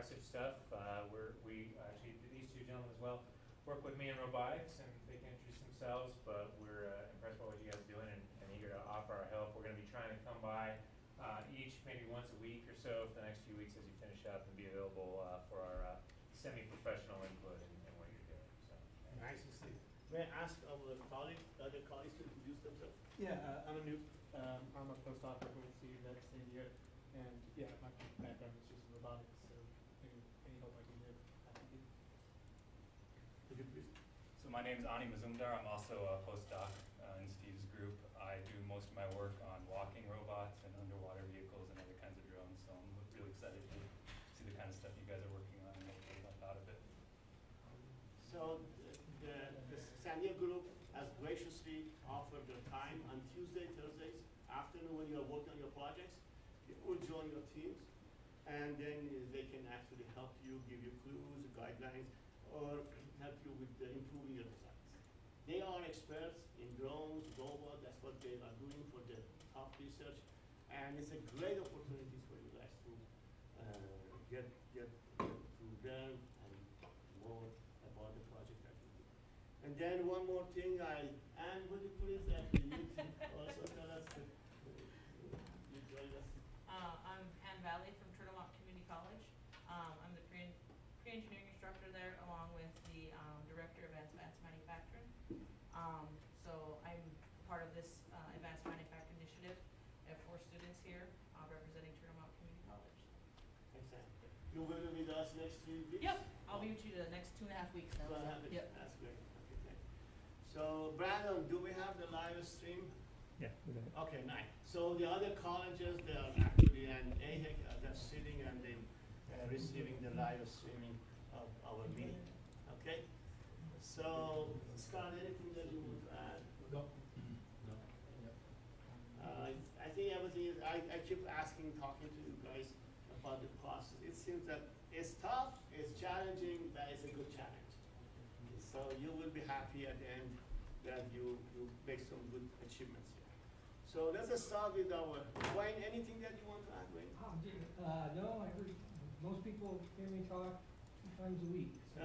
impressive stuff. We actually, these two gentlemen as well, work with me in robotics, and they can introduce themselves, but we're impressed by what you guys are doing, and eager to offer our help. We're going to be trying to come by each maybe once a week or so for the next few weeks as you finish up, and be available for our semi-professional input in what you're doing. So, nice to see. May I ask our colleagues, other colleagues to introduce themselves? Yeah, I'm a new, I'm a postdoc working with you that same year, and yeah, my background is just robotics, so any help I can give, happy to. Could you please? So my name is Ani Mazumdar. I'm also a postdoc in Steve's group. I do most of my work on walking robots and underwater vehicles and other kinds of drones, so I'm really excited to see the kind of stuff you guys are working on and hopefully help out a bit. So the Sandia group has graciously offered their time on Tuesday, Thursdays afternoon when you are working on your projects. You will join your teams, and then they can actually help you, give you clues, guidelines, or help you with improving your designs. They are experts in drones, robots. That's what they are doing for the top research, and it's a great opportunity for you guys to get to learn and more about the project that you do. And then one more thing, Anne, would you please also tell us you joined us? I'm Ann Valley from Turtle Mountain Community College. I'm the pre-engineering instructor there, along with the director of advanced manufacturing. So I'm part of this advanced manufacturing initiative. I have 4 students here representing Turtle Mountain Community College. Thanks, Anne. You're going to be with us next 3 weeks? Yep, I'll be with you the next 2.5 weeks now. 2.5 weeks. Yep. That's great. Okay, thank you. So Brandon, do we have the live stream? Yeah, we got it. Okay, nice. So the other colleges, they are actually, and AHEC, they're sitting and then receiving the live streaming of our meeting. Okay? So, Scott, anything that you want to add? No. I think everything is, I keep asking, talking to you guys about the process. It seems that it's tough, it's challenging, but it's a good challenge. So you will be happy at the end that you make some good achievements here. So let's start with our, Wayne, anything that you want to add, Wayne? No, I heard most people hear me talk 2 times a week. So.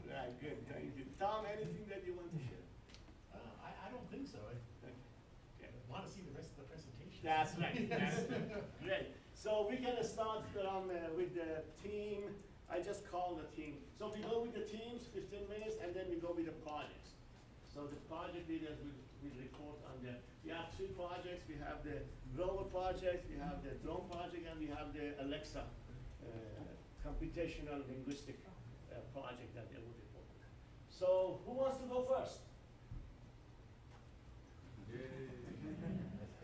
Right, good, thank you. Tom, anything that you want to share? I don't think so. Okay. I want to see the rest of the presentation. That's right. That's great. So we're going to start with the team. I just call the team. So we go with the teams, 15 minutes, and then we go with the projects. So the project leaders will report on the, we have 3 projects. We have the rover project, we have the drone project, and we have the Alexa computational linguistic project that they will report. So who wants to go first?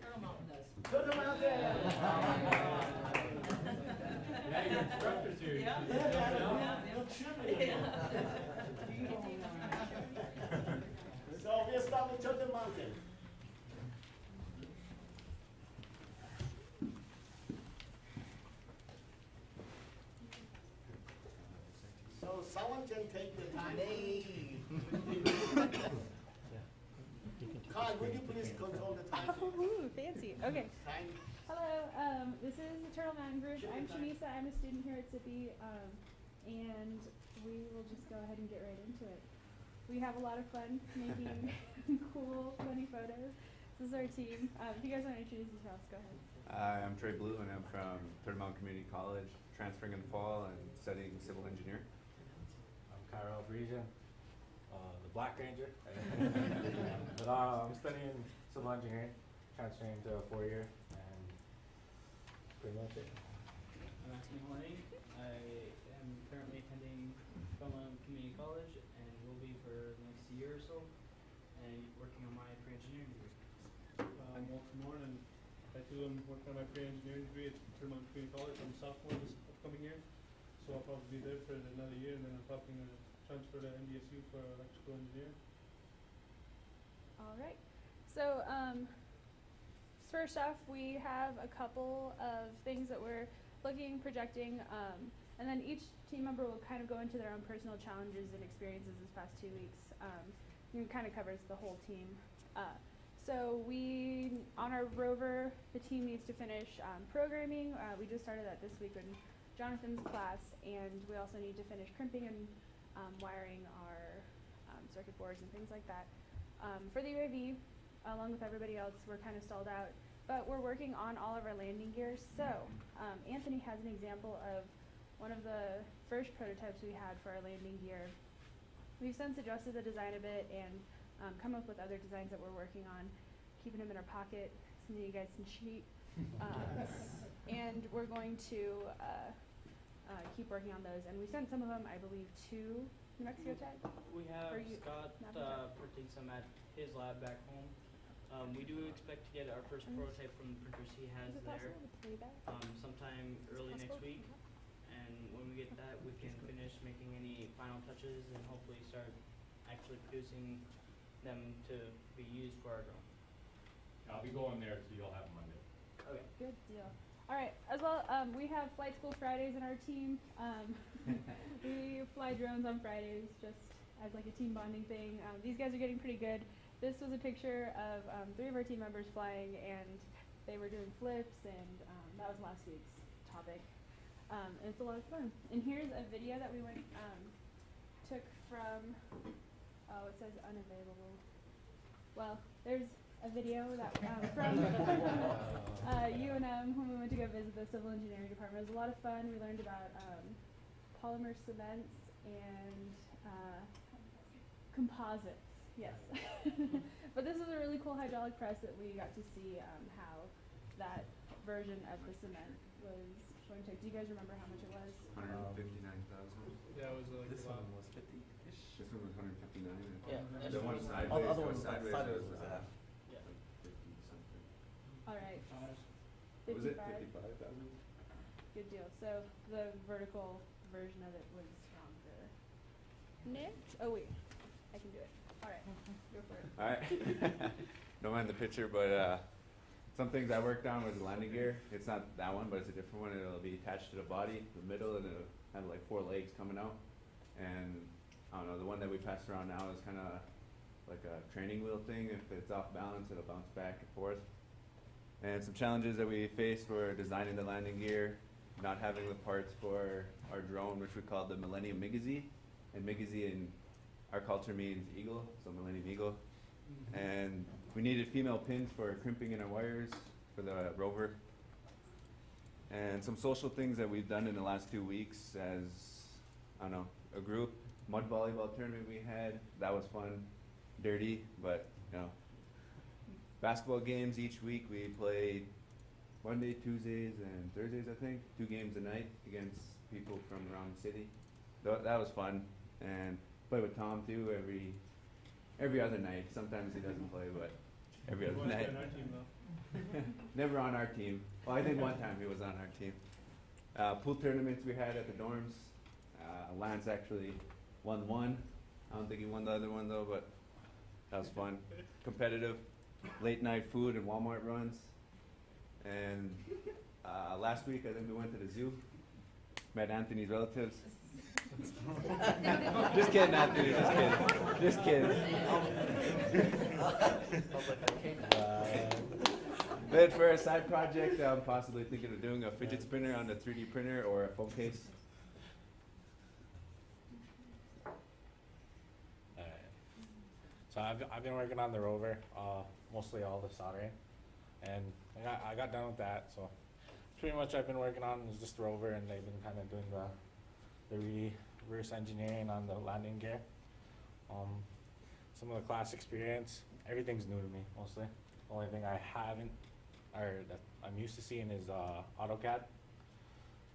Turtle Mountain does. Turtle Mountain! Yeah, your instructor's here. So we'll start with Turtle Mountain. So someone can take the time. Kyle, would you please control the time? Ooh, fancy. Okay. Time. Hello, this is the Turtle Mountain Group. I'm Shamisa. I'm a student here at SIPI, and we will just go ahead and get right into it. We have a lot of fun making cool, funny photos. This is our team. If you guys want to introduce yourselves, go ahead. I'm Trey Blue, and I'm from Turtle Mountain Community College, transferring in the fall and studying civil engineer. I'm Kyrell Breesian, the Black Ranger. But I'm studying civil engineering, transferring to a 4-year, and pretty much it. I'm Anthony Horning. I am currently attending Belmont Community College and will be for the next year or so, and working on my pre-engineering degree. I'm Walter Moore, and I too am working on my pre-engineering degree at Turtle Mountain Community College. I'm a sophomore this upcoming year, so I'll probably be there for another year, and then I'm probably going to transfer to NDSU for electrical engineering. All right. So first off, we have a couple of things that we're looking, projecting, and then each team member will kind of go into their own personal challenges and experiences this past 2 weeks. It kind of covers the whole team. So on our rover, the team needs to finish programming. We just started that this week when Jonathan's class, and we also need to finish crimping and wiring our circuit boards and things like that. For the UAV, along with everybody else, we're kind of stalled out, but we're working on all of our landing gears. So Anthony has an example of one of the first prototypes we had for our landing gear. We've since adjusted the design a bit and come up with other designs that we're working on, keeping them in our pocket so that you guys can cheat. And we're going to keep working on those. And we sent some of them, I believe, to New Mexico Tech. We have Or you- Scott printing some at his lab back home. We do expect to get our first prototype from the printers he has Is it there possible to play that? sometime early next week. And when we get that, we can finish making any final touches and hopefully start actually producing them to be used for our drone. I'll be going there, so you'll have Monday. Okay. Good deal. All right. As well, we have Flight School Fridays in our team. We fly drones on Fridays just as like a team bonding thing. These guys are getting pretty good. This was a picture of 3 of our team members flying, and they were doing flips, and that was last week's topic. And it's a lot of fun. And here's a video that we took from, it says unavailable. Well, there's a video that from UNM when we went to go visit the civil engineering department. It was a lot of fun. We learned about polymer cements and composites. Yes. But this is a really cool hydraulic press that we got to see how that version of the cement was going to take. Do you guys remember how much it was? 159,000. Yeah, it was like This a lot. one was 50-ish. This one was 159. Yeah, The this one was- sideways, other one was was sideways, sideways was was half. Yeah. like 50 something. All right. Was it 55. 55,000? Good deal. So the vertical version of it was stronger. Nick? Oh wait, I can do it. All right, go for it. All right. Don't mind the picture, but some things I worked on was the landing gear. It's not that one, but it's a different one. It'll be attached to the body, the middle, and it'll have like 4 legs coming out. And I don't know, the one that we pass around now is kind of like a training wheel thing. If it's off balance, it'll bounce back and forth. And some challenges that we faced were designing the landing gear, not having the parts for our drone, which we call the Millennium Migazy. And Migazy in our culture means eagle, so Millennium Eagle. And we needed female pins for crimping in our wires for the rover. And some social things that we've done in the last 2 weeks as, I don't know, a group. Mud volleyball tournament we had, that was fun, dirty, but you know. Basketball games each week, we played Monday, Tuesdays, and Thursdays, I think. 2 games a night against people from around the city. That was fun. And play with Tom too every other night. Sometimes he doesn't play, but every other night. On our team though. Never on our team. Well, I think one time he was on our team. Pool tournaments we had at the dorms. Lance actually won one. I don't think he won the other one though, but that was fun. Competitive. Late night food and Walmart runs. And last week I think we went to the zoo. Met Anthony's relatives. Just kidding, Anthony. Just kidding. But for a side project, I'm possibly thinking of doing a fidget spinner on a 3D printer or a phone case. Alright. So I've been working on the rover, mostly all the soldering, and I got done with that. So pretty much I've been working on is just the rover, and they've been kind of doing the reverse engineering on the landing gear. Some of the class experience, everything's new to me mostly. The only thing I haven't, or that I'm used to seeing is AutoCAD.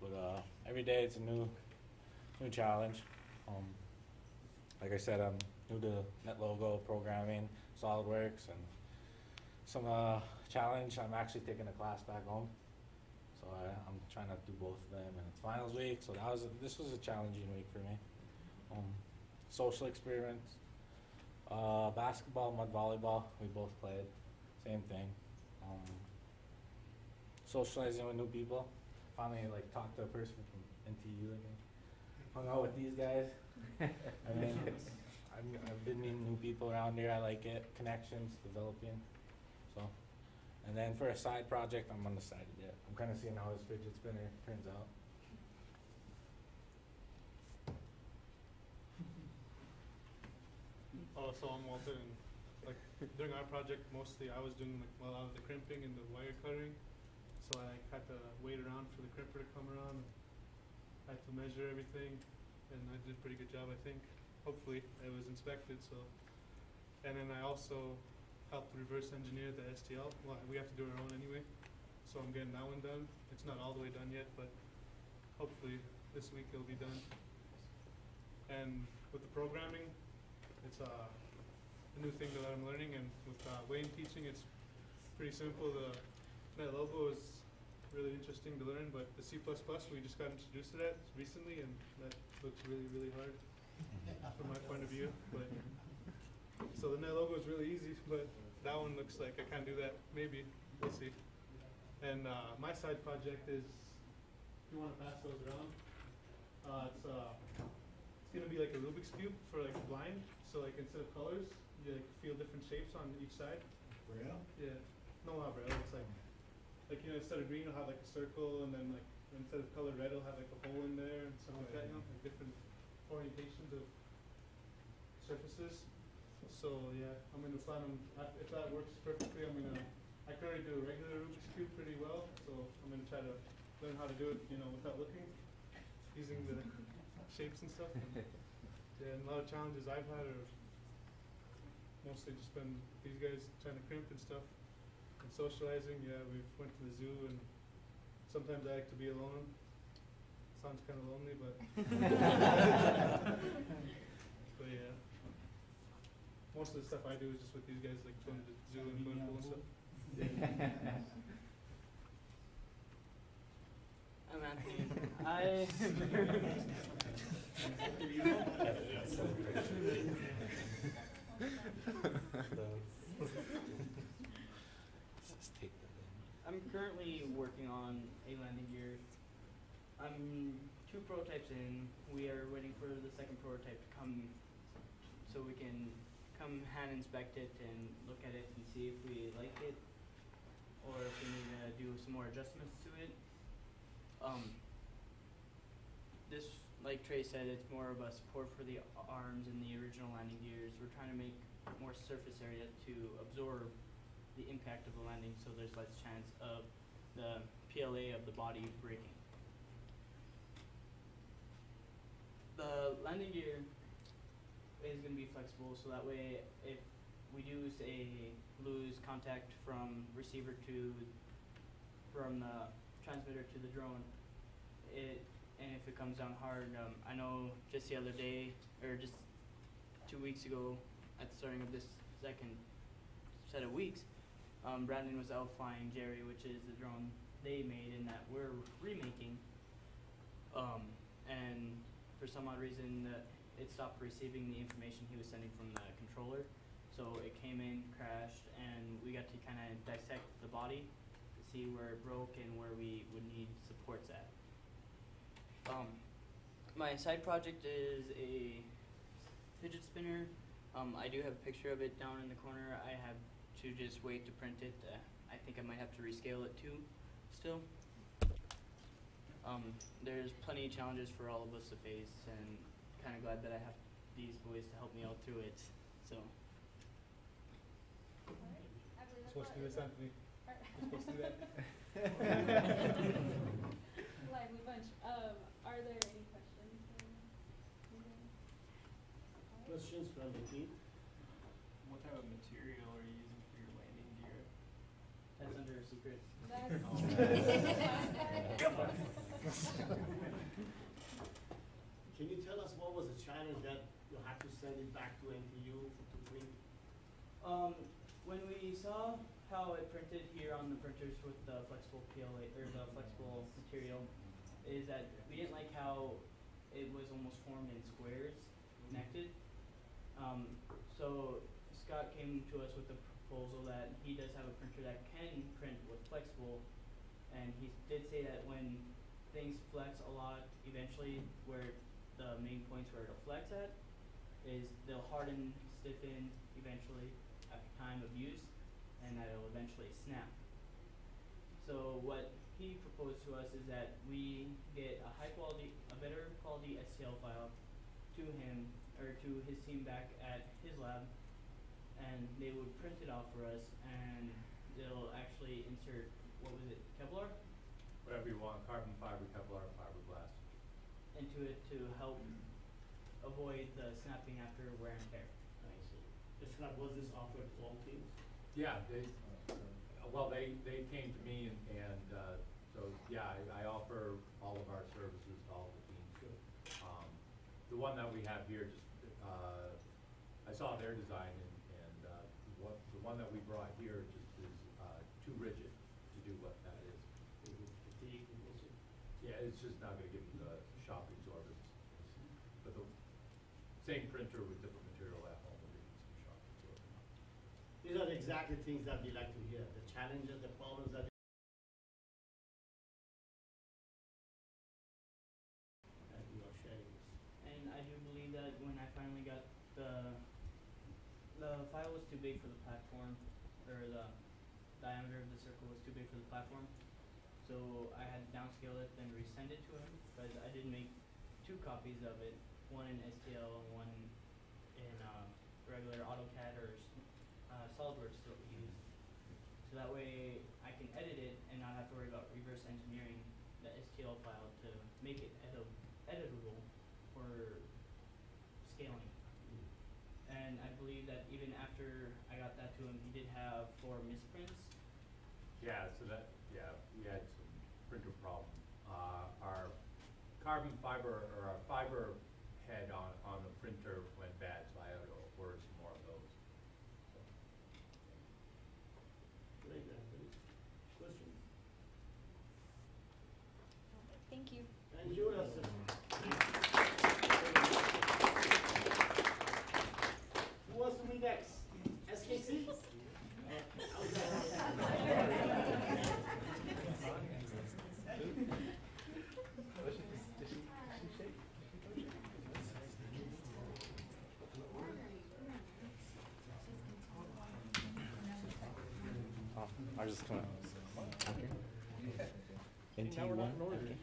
But every day it's a new challenge. Like I said, I'm new to NetLogo, programming, SolidWorks, and some challenge. I'm actually taking a class back home. So I'm trying to do both of them, and it's finals week, so this was a challenging week for me. Social experience, basketball, mud volleyball, we both played, same thing. Socializing with new people, finally like talked to a person from NTU again. Hung out with these guys. I mean, I've been meeting new people around here. I like it, connections, developing. So. And then for a side project, I'm undecided yet. I'm kind of seeing how his fidget spinner turns out. Oh, so I'm Walter, and like during our project, mostly I was doing like a lot of the crimping and the wire cutting. So I had to wait around for the crimper to come around. I had to measure everything, and I did a pretty good job, I think. Hopefully, it was inspected. So, and then I also helped reverse engineer the STL. Well, we have to do our own anyway, so I'm getting that one done. It's not all the way done yet, but hopefully this week it'll be done. And with the programming, it's a new thing that I'm learning, and with Wayne teaching, it's pretty simple. The net logo is really interesting to learn, but the C++, we just got introduced to that recently, and that looks really, really hard from my point of view. But so the net logo is really easy, but that one looks like I can't do that. Maybe, we'll see. And my side project is, if you want to pass those around, it's gonna be like a Rubik's Cube for like blind. So like instead of colors, you like feel different shapes on each side. Braille? Yeah. No, not Braille. It's like you know, instead of green, it'll have like a circle, and then like instead of color red, it'll have like a hole in there and stuff like that. You know, like different orientations of surfaces. So yeah, I'm gonna plan on if that works perfectly. I can already do a regular Rubik's Cube pretty well, so I'm gonna try to learn how to do it, you know, without looking, using the shapes and stuff. Yeah, and a lot of challenges I've had are mostly just been these guys trying to crimp and stuff. And socializing, yeah, we went to the zoo, and sometimes I like to be alone. Sounds kind of lonely, but but yeah. Most of the stuff I do is just with these guys, like going to the zoo and going pool and stuff. I'm Anthony. That's so crazy. I'm currently working on a landing gear. I'm 2 prototypes in. We are waiting for the second prototype to come so we can come hand inspect it and look at it and see if we like it or if we need to do some more adjustments to it. This, like Trey said, it's more of a support for the arms and the original landing gears. We're trying to make more surface area to absorb the impact of the landing, so there's less chance of the PLA of the body breaking. The landing gear is going to be flexible, so that way if we do say lose contact from receiver from the transmitter to the drone, and if it comes down hard, I know just the other day, or just 2 weeks ago, at the starting of this second set of weeks, Brandon was out flying Jerry, which is the drone they made and that we're remaking, and for some odd reason it stopped receiving the information he was sending from the controller, so it came in, crashed, and we got to kind of dissect the body to see where it broke and where we would need supports at. My side project is a fidget spinner. I do have a picture of it down in the corner. I have to just wait to print it. I think I might have to rescale it too, still. There's plenty of challenges for all of us to face, and kind of glad that I have these boys to help me out through it. So. You're supposed to do this, Anthony. You're supposed to do that. Lively bunch. Are there any questions? Questions from the team? What type of material are you using for your landing gear? That's under a secret. Can you tell us what was the challenge that you had to send it back to NTU to print? When we saw how it printed here on the printers with the flexible PLA or the flexible material, is that we didn't like how it was almost formed in squares, connected. So Scott came to us with a proposal that he does have a printer that can print with flexible, and he did say that when things flex a lot, eventually where the main points where it'll flex at is they'll harden, stiffen eventually after time of use, and that it'll eventually snap. So what he proposed to us is that we get a better quality STL file to him, or to his team back at his lab, and they would print it off for us, and they'll actually insert, what was it, Kevlar? Whatever you want, carbon fiber, Kevlar, fiberglass. Into it to help avoid the snapping after wear and tear. Scott, was this offered to all teams? Yeah, well, they came to me and so, yeah, I offer all of our services to all the teams. Sure. The one that we have here, just, I saw their design and the one that we brought here just is too rigid to do what that is. Fatigue, also. Yeah, it's just not gonna give them the shock absorbance. But the same printer with different material at home will give you some shock absorbance. These are the exactly things that we like to hear, the challenges, the problems that and you are sharing this. And I do believe that when I finally got the file was too big for the platform, or the diameter of the circle was too big for the platform. So I had to downscale it, then resend it to him, but I did make 2 copies of it, one in STL and one in regular AutoCAD or SolidWorks that we use. So that way I can edit it and not have to worry about reverse engineering the STL file to make it editable for scaling. And I believe that even after I got that to him, he did have 4 misprints. Yeah, so that, yeah, we had some printer problem. Our carbon fiber, or our fiber head on the printer went bad, so I had to order some more of those. So, Great, Anthony. Questions? Thank you. And you, Esther. Who wants to be next? SKC? I was just gonna. NT1? Okay.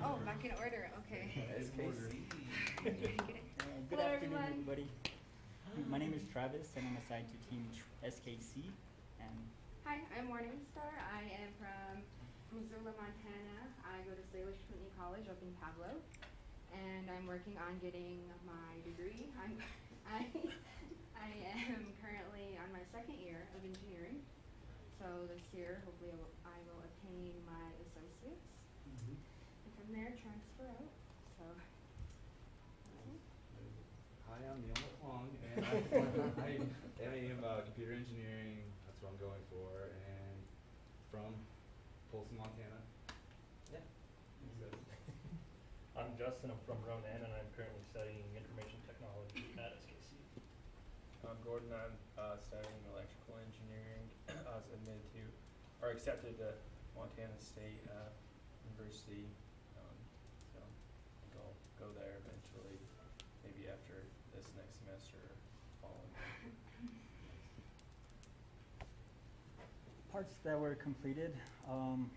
Oh, back in order, okay. Good Hello, afternoon, everyone. everybody. My name is Travis, and I'm assigned to Team SKC. And Hi, I'm Morningstar. I am from Missoula, Montana. I go to Salish Community College up in Pablo, and I'm working on getting my degree. I am currently on my 2nd year of engineering. So this year, hopefully, I will attain my associates, and from there transfer out. So. Hi, I'm Neil McClung, and I am computer engineering. That's what I'm going for, and from Polson, Montana. Yeah. I'm Justin, I'm from Ronan, and I'm currently studying information technology at SKC. I'm Gordon, I'm studying electrical engineering. I was admitted to, or accepted at Montana State University, so I think I'll go there eventually, maybe after this next semester or following. parts that were completed, on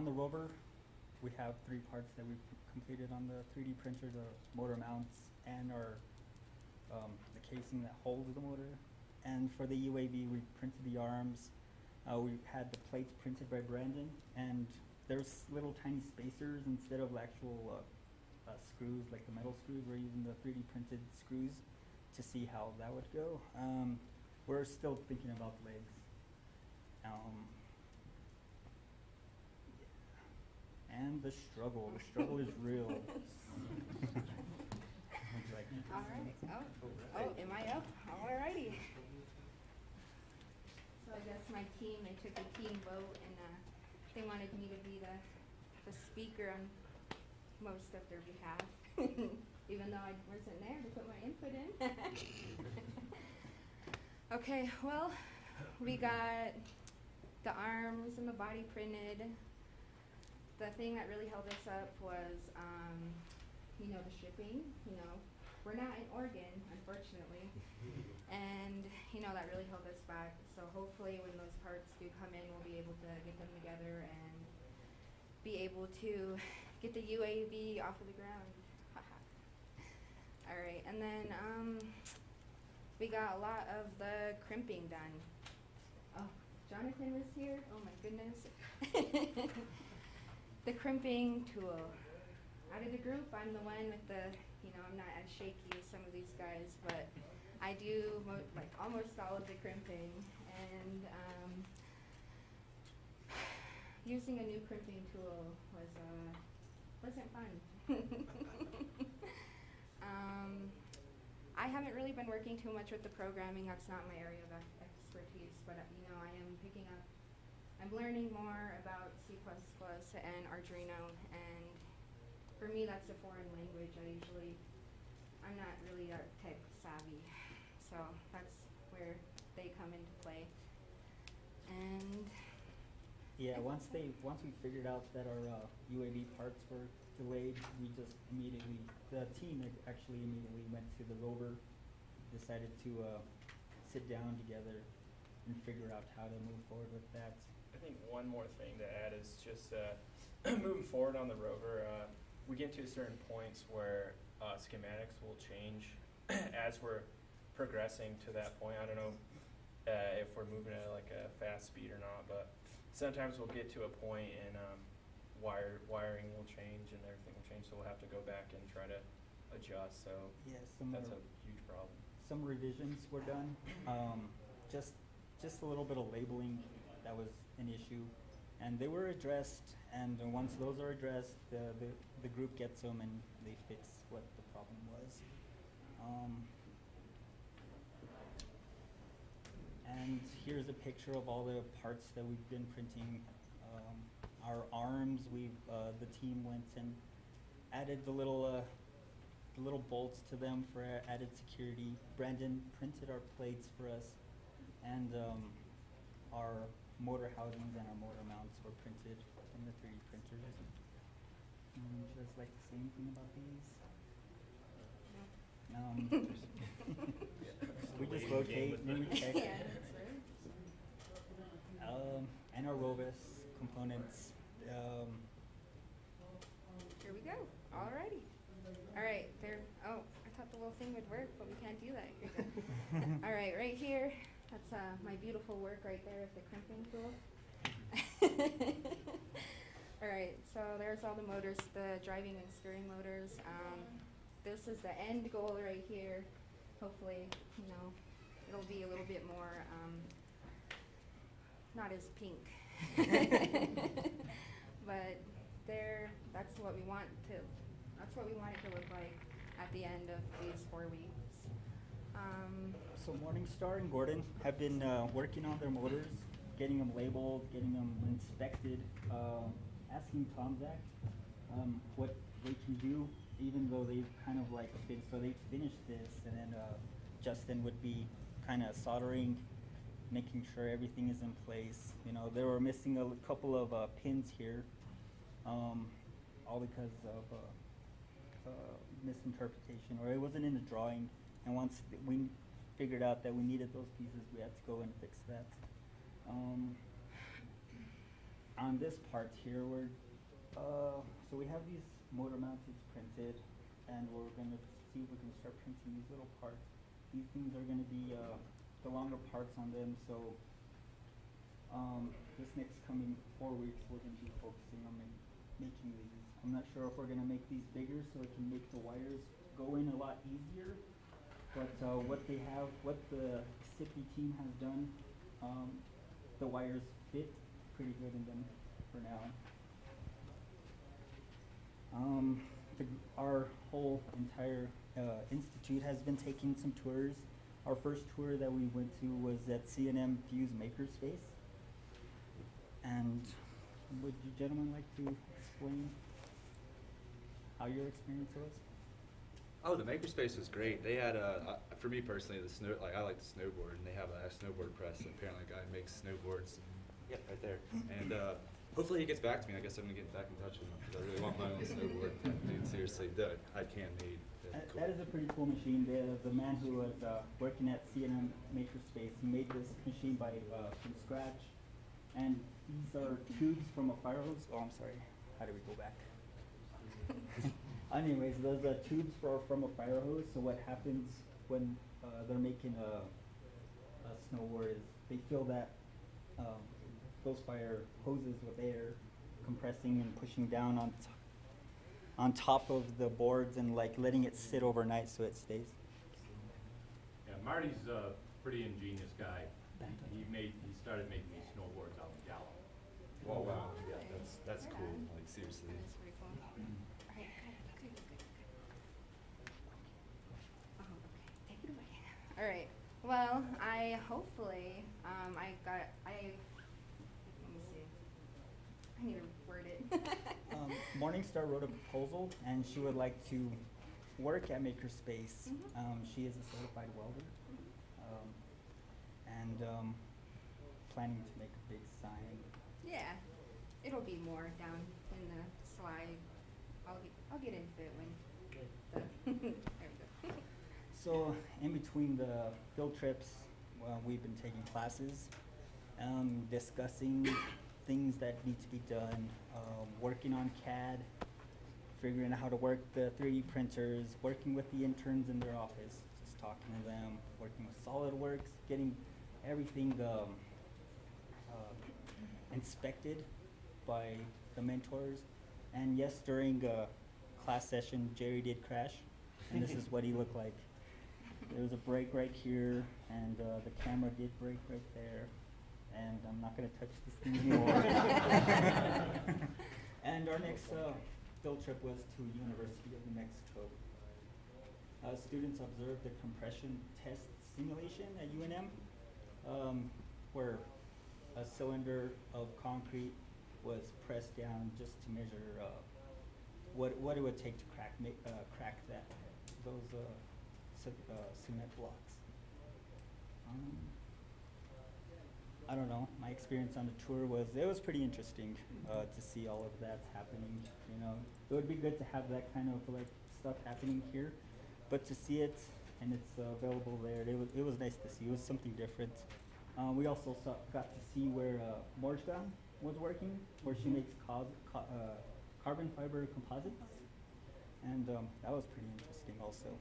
the rover, we have 3 parts that we've completed on the 3D printer, the motor mounts and our the casing that holds the motor. And for the UAV, we printed the arms. We had the plates printed by Brandon, and there's little tiny spacers instead of actual screws, like the metal screws. We're using the 3D printed screws to see how that would go. We're still thinking about legs. And the struggle is real. All right. Oh, am I up? Alrighty. So I guess my team, they took a team vote, and they wanted me to be the speaker on most of their behalf, even though I wasn't there to put my input in. Okay, well, we got the arms and the body printed. The thing that really held us up was, the shipping. We're not in Oregon, unfortunately, and that really held us back. So hopefully, when those parts do come in, we'll be able to get them together and be able to get the UAV off of the ground. All right, and then we got a lot of the crimping done. Oh, Jonathan was here. Oh my goodness. The crimping tool. Out of the group, I'm the one with the, I'm not as shaky as some of these guys, but I do like almost all of the crimping. And using a new crimping tool wasn't fun. I haven't really been working too much with the programming. That's not my area of expertise, but I am picking up. I'm learning more about C++ and Arduino, and for me that's a foreign language. I'm not really that tech savvy, so that's where they come into play. And yeah, once we figured out that our UAV parts were delayed, the team actually immediately went to the rover, decided to sit down together and figure out how to move forward with that. I think one more thing to add is just moving forward on the rover, we get to certain points where schematics will change as we're progressing to that point. I don't know if we're moving at like a fast speed or not, but sometimes we'll get to a point and wiring will change and everything will change, so we'll have to go back and try to adjust. So yeah, that's a huge problem. Some revisions were done. Just a little bit of labeling that was an issue, and they were addressed. And once those are addressed, the group gets them and they fix what the problem was. And here's a picture of all the parts that we've been printing. Our arms, the team went and added the little bolts to them for added security. Brandon printed our plates for us, and our motor housings and our motor mounts were printed in the 3D printers. Would you guys like to say anything about these? We just rotate and we check. And our Rovus components. Here we go. Alrighty. All right. There. Oh, I thought the little thing would work, but we can't do that. Here we go. All right, right here. That's my beautiful work right there with the crimping tool. All right. So there's all the motors, the driving and steering motors. This is the end goal right here. Hopefully, it'll be a little bit more, not as pink. But that's what we want it to look like at the end of these 4 weeks. So Morningstar and Gordon have been working on their motors, getting them labeled, getting them inspected, asking Tomzak what they can do, even though they've kind of like so they finished this, and then Justin would be kind of soldering, making sure everything is in place. They were missing a couple of pins here, all because of misinterpretation, or it wasn't in the drawing. And once we figured out that we needed those pieces, we had to go and fix that. On this part here, so we have these motor mounts printed, and we're going to see if we can start printing these little parts. These things are going to be the longer parts on them, so this next coming 4 weeks we're going to be focusing on making these. I'm not sure if we're going to make these bigger so it can make the wires go in a lot easier, but what the SIPI team has done, the wires fit pretty good in them for now. Our whole entire institute has been taking some tours. Our first tour that we went to was at C&M Fuse Makerspace. And would you gentlemen like to explain how your experience was? Oh, the makerspace was great. They had for me personally, I like to snowboard, and they have a snowboard press. Apparently, a guy makes snowboards. Yep, right there. And hopefully he gets back to me. I guess I'm gonna get back in touch with him because I really want my own snowboard. Dude, seriously, I can made. Cool. That is a pretty cool machine. The man who was working at C&M Makerspace, he made this machine from scratch. And these are tubes from a fire hose. Oh, I'm sorry. how do we go back? Anyways, those tubes from a fire hose. So what happens when they're making a snowboard is they fill that those fire hoses with air, compressing and pushing down on top of the boards and like letting it sit overnight so it stays. Yeah, Marty's a pretty ingenious guy. He started making these snowboards out in Gallup. Oh wow, yeah, that's cool. Like seriously. That is pretty cool. Alright, good. Oh, okay, take it away. Alright, well, I hopefully, let me see. I need to word it. Morningstar wrote a proposal, and she would like to work at Makerspace. She is a certified welder, and planning to make a big sign. Yeah, it'll be more down in the slide. I'll get into it when there we go. So in between the field trips, we've been taking classes, discussing things that need to be done, working on CAD, figuring out how to work the 3D printers, working with the interns in their office, just talking to them, working with SolidWorks, getting everything inspected by the mentors. And yes, during a class session, Jerry did crash, and this is what he looked like. There was a break right here, and the camera did break right there, and I'm not going to touch this thing anymore. And our next field trip was to University of New Mexico. Students observed the compression test simulation at UNM, where a cylinder of concrete was pressed down just to measure what it would take to crack those cement blocks. I don't know. My experience on the tour was pretty interesting to see all of that happening. You know, it would be good to have that kind of like stuff happening here, but to see it and it's available there, it was nice to see. It was something different. We also got to see where Morjka was working, where she makes carbon fiber composites, and that was pretty interesting also.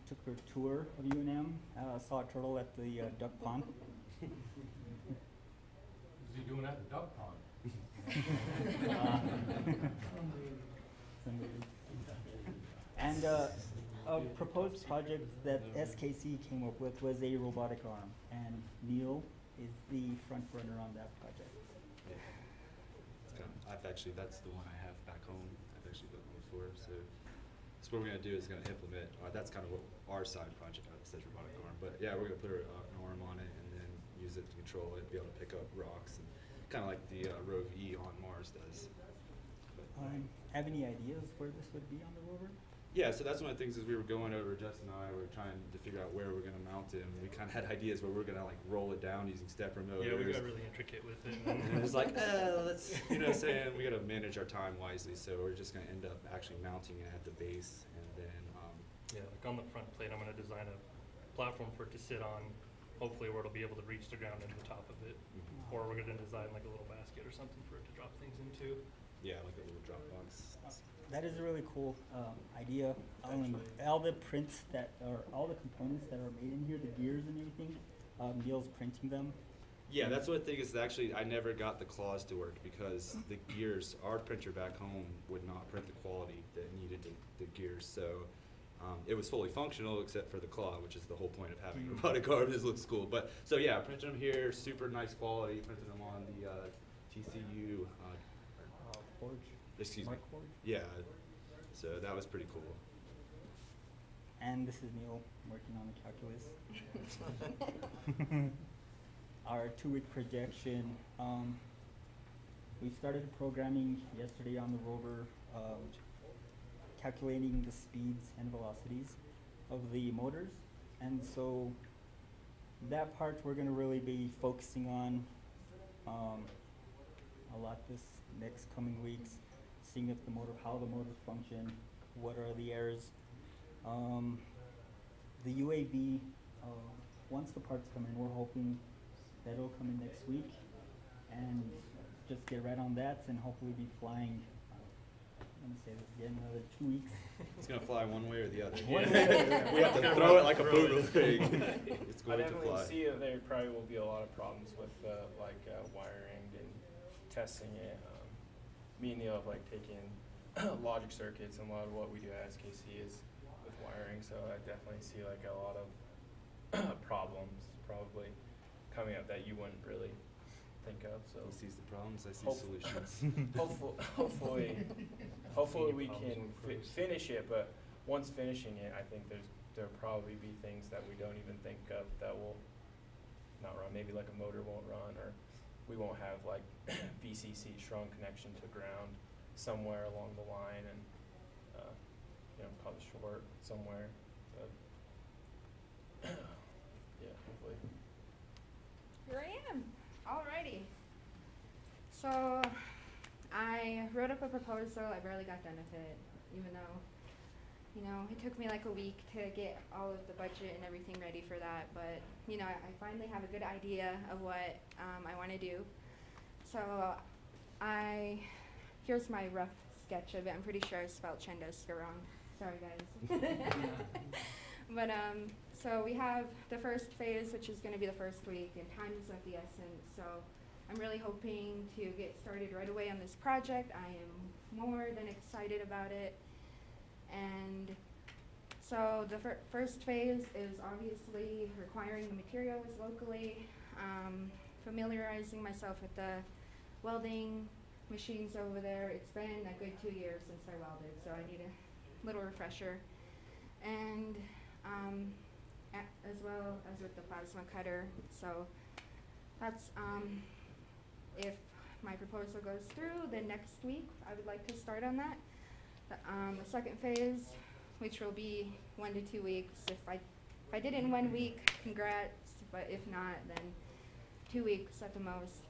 Took her tour of UNM, saw a turtle at the duck pond. What's he doing at the duck pond? And a proposed project that SKC came up with was a robotic arm, and Neil is the front runner on that project. Yeah. That's the one I have back home. I've actually built one before, so what we're going to do is going to implement, that's kind of what our side project says, robotic arm. But yeah, we're going to put an arm on it and then use it to control it, be able to pick up rocks, and kind of like the Rove E on Mars does. But, have any ideas where this would be on the rover? Yeah, so that's one of the things as we were going over, Justin and I were trying to figure out where we're going to mount it. And we kind of had ideas where we're going to like roll it down using stepper motors. Yeah, we got really intricate with it. And it was like, let's, saying we got to manage our time wisely. So we're just going to end up actually mounting it at the base, and then. Yeah, like on the front plate, I'm going to design a platform for it to sit on, hopefully where it'll be able to reach the ground into the top of it. Or we're going to design like a little basket or something for it to drop things into. Yeah, like a little drop box. That is a really cool idea. All the prints all the components that are made in here, the gears and everything, Neil's printing them. Yeah, that's one thing is actually I never got the claws to work because the gears, our printer back home would not print the quality that needed the gears. So it was fully functional except for the claw, which is the whole point of having a robotic arm. This looks cool. But so yeah, printing them here, super nice quality. Printing them on the TCU Forge. Excuse me. Forge. Yeah, so that was pretty cool. And this is Neil working on the calculus. Our 2-week projection. We started programming yesterday on the rover, calculating the speeds and velocities of the motors. And so that part we're going to really be focusing on a lot this next coming weeks, seeing if how the motors function, what are the errors. The UAV, once the parts come in, we're hoping that it'll come in next week, and just get right on that and hopefully be flying. I'm gonna say this again, another 2 weeks. It's gonna fly one way or the other. One way or the other. We have to throw it like a boomerang. It's I going to definitely fly. see that there probably will be a lot of problems with wiring and testing it. Me and Neil have taken logic circuits, and a lot of what we do at SKC is with wiring. So I definitely see a lot of problems probably coming up that you wouldn't really think of. So He sees the problems, I see Hope- solutions. hopefully we problems can will first. finish it. But once finishing it, I think there'll probably be things that we don't even think of that will not run. Maybe like a motor won't run, or we won't have VCC strong connection to ground somewhere along the line, and cause a short somewhere. But yeah, hopefully. Here I am. Alrighty. So I wrote up a proposal. I barely got done with it, even though, it took me a week to get all of the budget and everything ready for that. But, I finally have a good idea of what I want to do. So here's my rough sketch of it. I'm pretty sure I spelled Chandeska wrong. Sorry, guys. But, so we have the first phase, which is going to be the first week, and time is of the essence. So I'm really hoping to get started right away on this project. I am more than excited about it. And so the first phase is obviously requiring the materials locally, familiarizing myself with the welding machines over there. It's been a good 2 years since I welded, so I need a little refresher. And as well as with the plasma cutter. So that's, if my proposal goes through, then next week I would like to start on that. The second phase, which will be 1 to 2 weeks. If I did it in 1 week, congrats, but if not, then 2 weeks at the most.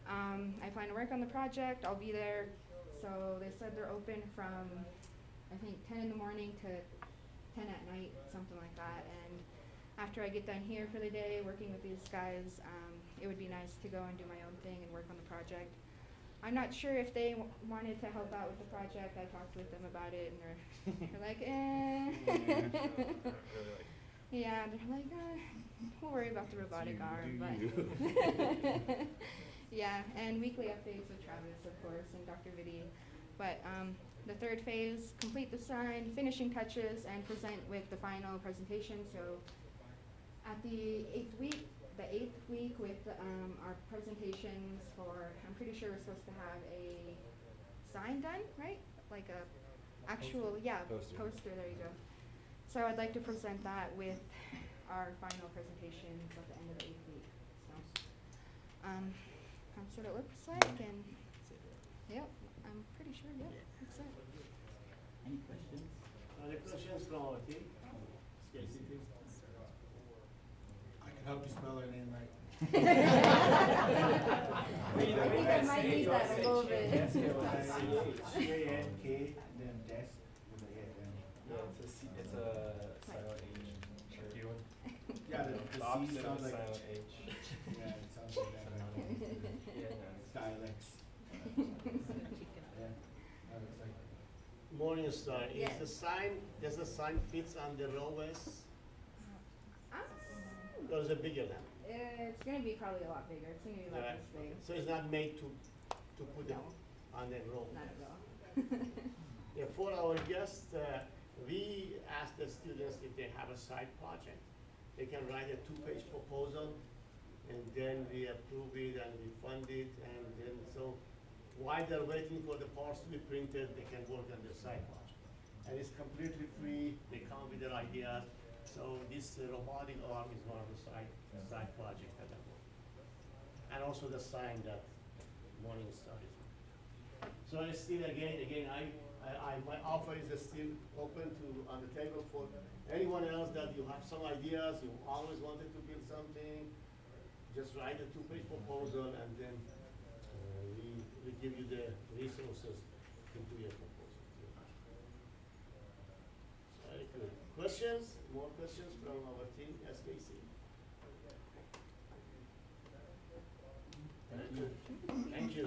I plan to work on the project. I'll be there. So they said they're open from, I think, 10 in the morning to 10 at night, something like that. And after I get done here for the day working with these guys, it would be nice to go and do my own thing and work on the project. I'm not sure if they wanted to help out with the project. I talked with them about it, and they're like, eh. Yeah, they're like, we'll worry about the robotic arm, but yeah, and weekly updates with Travis, of course, and Dr. Vitti. But the third phase, complete the sign, finishing touches, and present with the final presentation. So at the eighth week with our presentations for, I'm pretty sure we're supposed to have a sign done, right? Like a actual, poster, there you go. So I'd like to present that with our final presentations at the end of the 8th week. So that's what it looks like, and yep, I'm pretty sure, yep, that's it. Any questions? Any questions from our team? I can help you spell her name right. I might need that a little bit. C-A-N-K, and then desk with a head. Yeah, it's a silent H. Tricky one. Yeah, the The C opposite of sounds a like, silent H. yeah, it sounds like that. Yeah, no, It's dialects. Yeah, that looks like. Morning Star, Yes. does the sign fits on the rollways? Or is it bigger than? It's gonna be probably a lot bigger. It's gonna be about this big. So it's not made to put it No. on the roll? Not at all. Yeah, for our guests, we ask the students if they have a side project. They can write a 2-page proposal, and then we approve it and we fund it, and then so while they're waiting for the parts to be printed, they can work on their side project. And it's completely free. They come with their ideas. So this robotic arm is one of the side projects that I work. And also the sign that Morning Star is. So I still again, my offer is still open to on the table for anyone else that you have some ideas, you always wanted to build something, just write a 2-page proposal, and then we give you the resources to do your proposal. Very good. Questions? More questions from our team, SKC? Thank you. Thank you.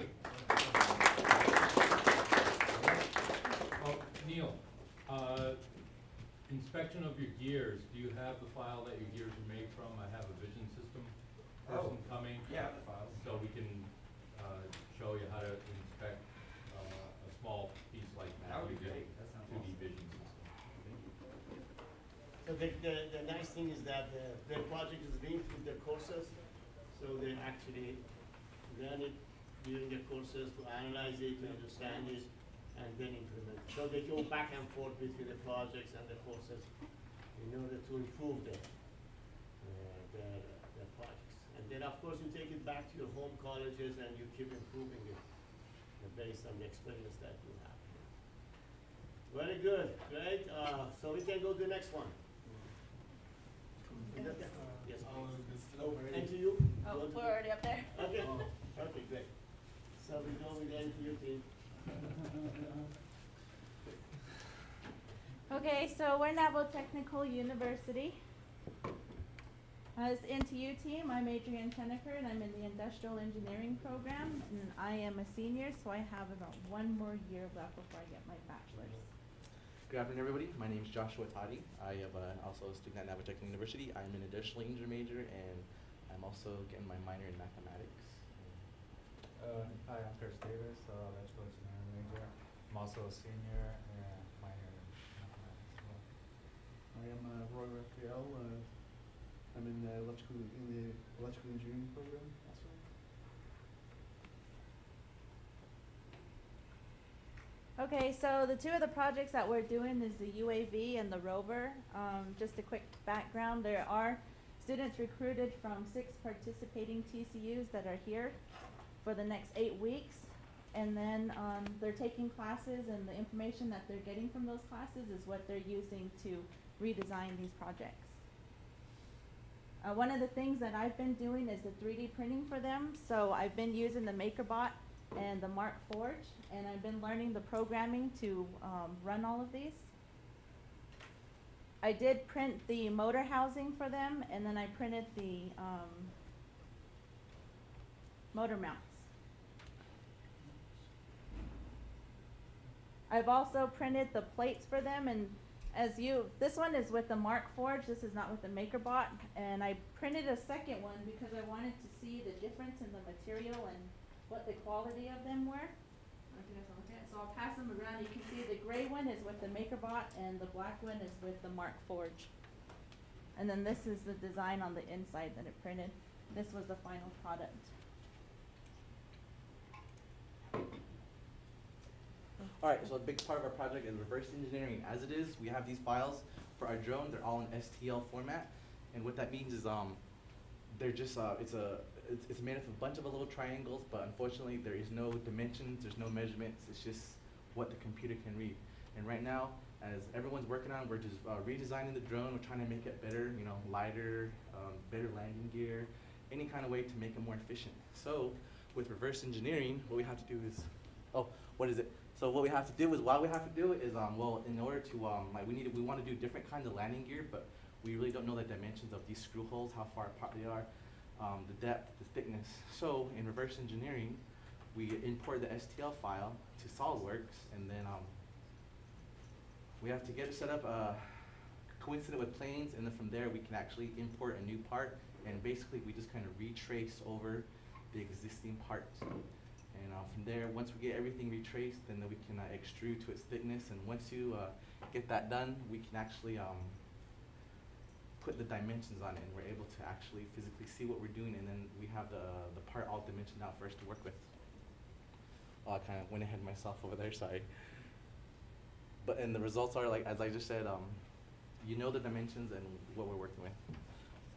inspection of your gears, do you have the file that your gears are made from? I have a vision system person coming. Yeah, the files. So we can, show you how to inspect, a small piece like that. That would be using great. That sounds 2D awesome. vision system. So the nice thing is that the project is linked with the courses, so they actually learn it during the courses to analyze it, to understand it, and then implement. So they go back and forth between the projects and the courses in order to improve their projects. And then of course you take it back to your home colleges and you keep improving it based on the experience that you have. Very good, great. So we can go to the next one. Yes, please. And to you? Oh, we're already up there. Okay, okay, great. So we go with the NTU team. Okay, so we're Naval Technical University. As NTU team, I'm Adrienne Tenneker, and I'm in the Industrial Engineering program, and I am a senior, so I have about one more year left before I get my bachelor's. Good afternoon, everybody. My name is Joshua Toddy. I am also a student at Naval Technical University. I'm an industrial engineering major, and I'm also getting my minor in mathematics. Hi, I'm Chris Davis, electrical engineering major. I'm also a senior and minor in mathematics as well. I am Roy Raphael. I'm in the electrical engineering program also. Okay, so the two of the projects that we're doing is the UAV and the rover. Just a quick background, there are students recruited from 6 participating TCUs that are here for the next 8 weeks. And then they're taking classes, and the information that they're getting from those classes is what they're using to redesign these projects. One of the things that I've been doing is the 3D printing for them. So I've been using the MakerBot and the Mark Forge, and I've been learning the programming to run all of these. I did print the motor housing for them, and then I printed the motor mounts. I've also printed the plates for them, and this one is with the Mark Forge, this is not with the MakerBot, and I printed a second one because I wanted to see the difference in the material and what the quality of them were. I don't know if you guys want to look at it. So I'll pass them around. You can see the gray one is with the MakerBot and the black one is with the Mark Forge. And then this is the design on the inside that it printed. This was the final product. Alright, so a big part of our project is reverse engineering. As it is, we have these files for our drone. They're all in STL format. And what that means is they're just, it's made up of a bunch of little triangles, but unfortunately there is no dimensions, there's no measurements, it's just what the computer can read. And right now, as everyone's working on, we're just redesigning the drone, we're trying to make it better, you know, lighter, better landing gear, any kind of way to make it more efficient. So, with reverse engineering, what we have to do is, So what we have to do is, well, in order to, we want to do different kinds of landing gear, but we really don't know the dimensions of these screw holes, how far apart they are, the depth, the thickness. So in reverse engineering, we import the STL file to SolidWorks, and then we have to get it set up coincident with planes, and then from there we can actually import a new part, and basically we just kind of retrace over the existing parts. And from there, once we get everything retraced, then we can extrude to its thickness, and once you get that done, we can actually put the dimensions on it, and we're able to actually physically see what we're doing, and then we have the part all dimensioned out for us to work with. I kind of went ahead myself over there, sorry. And the results are, like, as I just said, you know the dimensions and what we're working with.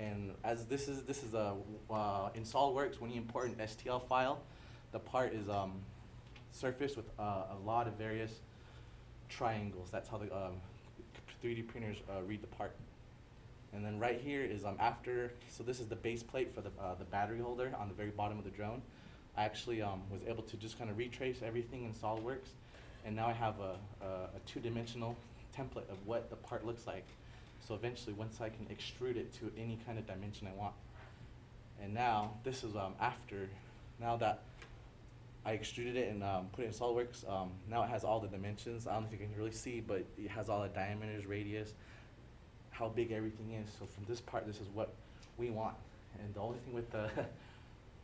And as this is in SolidWorks, when you import an STL file, the part is surfaced with a lot of various triangles. That's how the 3D printers read the part. And then right here is so this is the base plate for the battery holder on the very bottom of the drone. I actually was able to just kind of retrace everything in SolidWorks, and now I have a two-dimensional template of what the part looks like. So eventually, once I can extrude it to any kind of dimension I want. And now, this is now that I extruded it and put it in SolidWorks, now it has all the dimensions. I don't know if you can really see, but it has all the diameters, radius, how big everything is. So from this part, this is what we want. And the only thing with the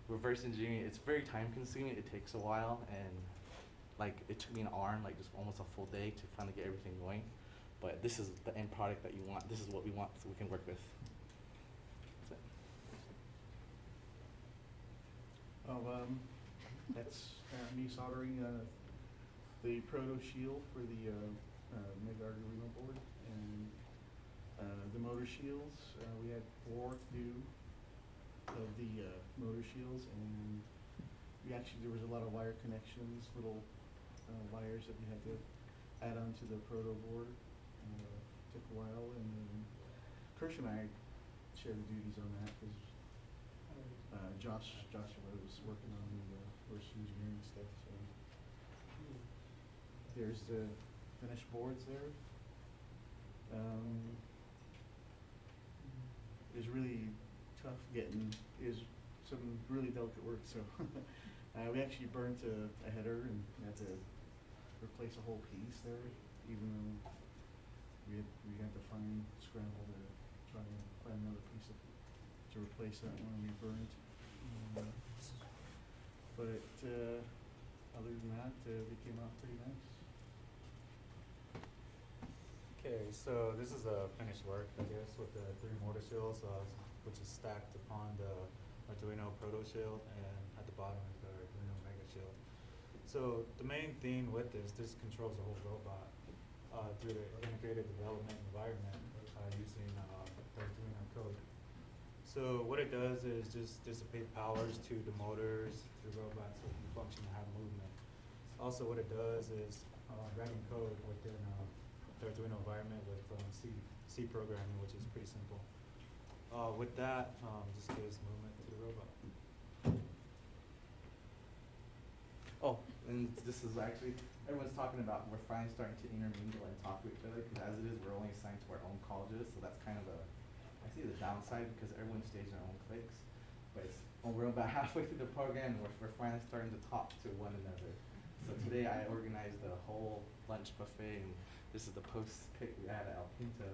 reverse engineering, it's very time consuming. It takes a while, and like it took me an hour, like just almost a full day to finally get everything going. But this is the end product that you want. This is what we want, so we can work with. That's it. Oh, that's me soldering the proto shield for the mega Arduino board, and the motor shields. We had 4 to do of the motor shields, and there was a lot of wire connections, little wires that we had to add onto the proto board. Took a while, and then Kirsch and I shared the duties on that because Joshua was working on the first engineering stuff. So there's the finished boards there. It was really tough getting. Is some really delicate work. So we actually burnt a header and had to replace a whole piece there, even though we had to scramble to try and find another piece to replace that one we burnt. But other than that, it came out pretty nice. Okay, so this is a finished work, I guess, with the 3 motor shields, which is stacked upon the Arduino Proto shield, and at the bottom is the Arduino Mega shield. So the main thing with this controls the whole robot through the integrated development environment using Arduino code. So what it does is just dissipate powers to the motors, to the robot, so it can function and have movement. Also what it does is writing code within the Arduino environment with C programming, which is pretty simple. With that, just gives movement to the robot. Oh, and this is actually, everyone's talking about we're finally starting to intermingle and talk to each other, because as it is, we're only assigned to our own colleges, so that's kind of I see the downside, because everyone stays in their own cliques. But we're about halfway through the program, and we're finally starting to talk to one another. So today I organized the whole lunch buffet, and this is the post pick we had at El Pinto.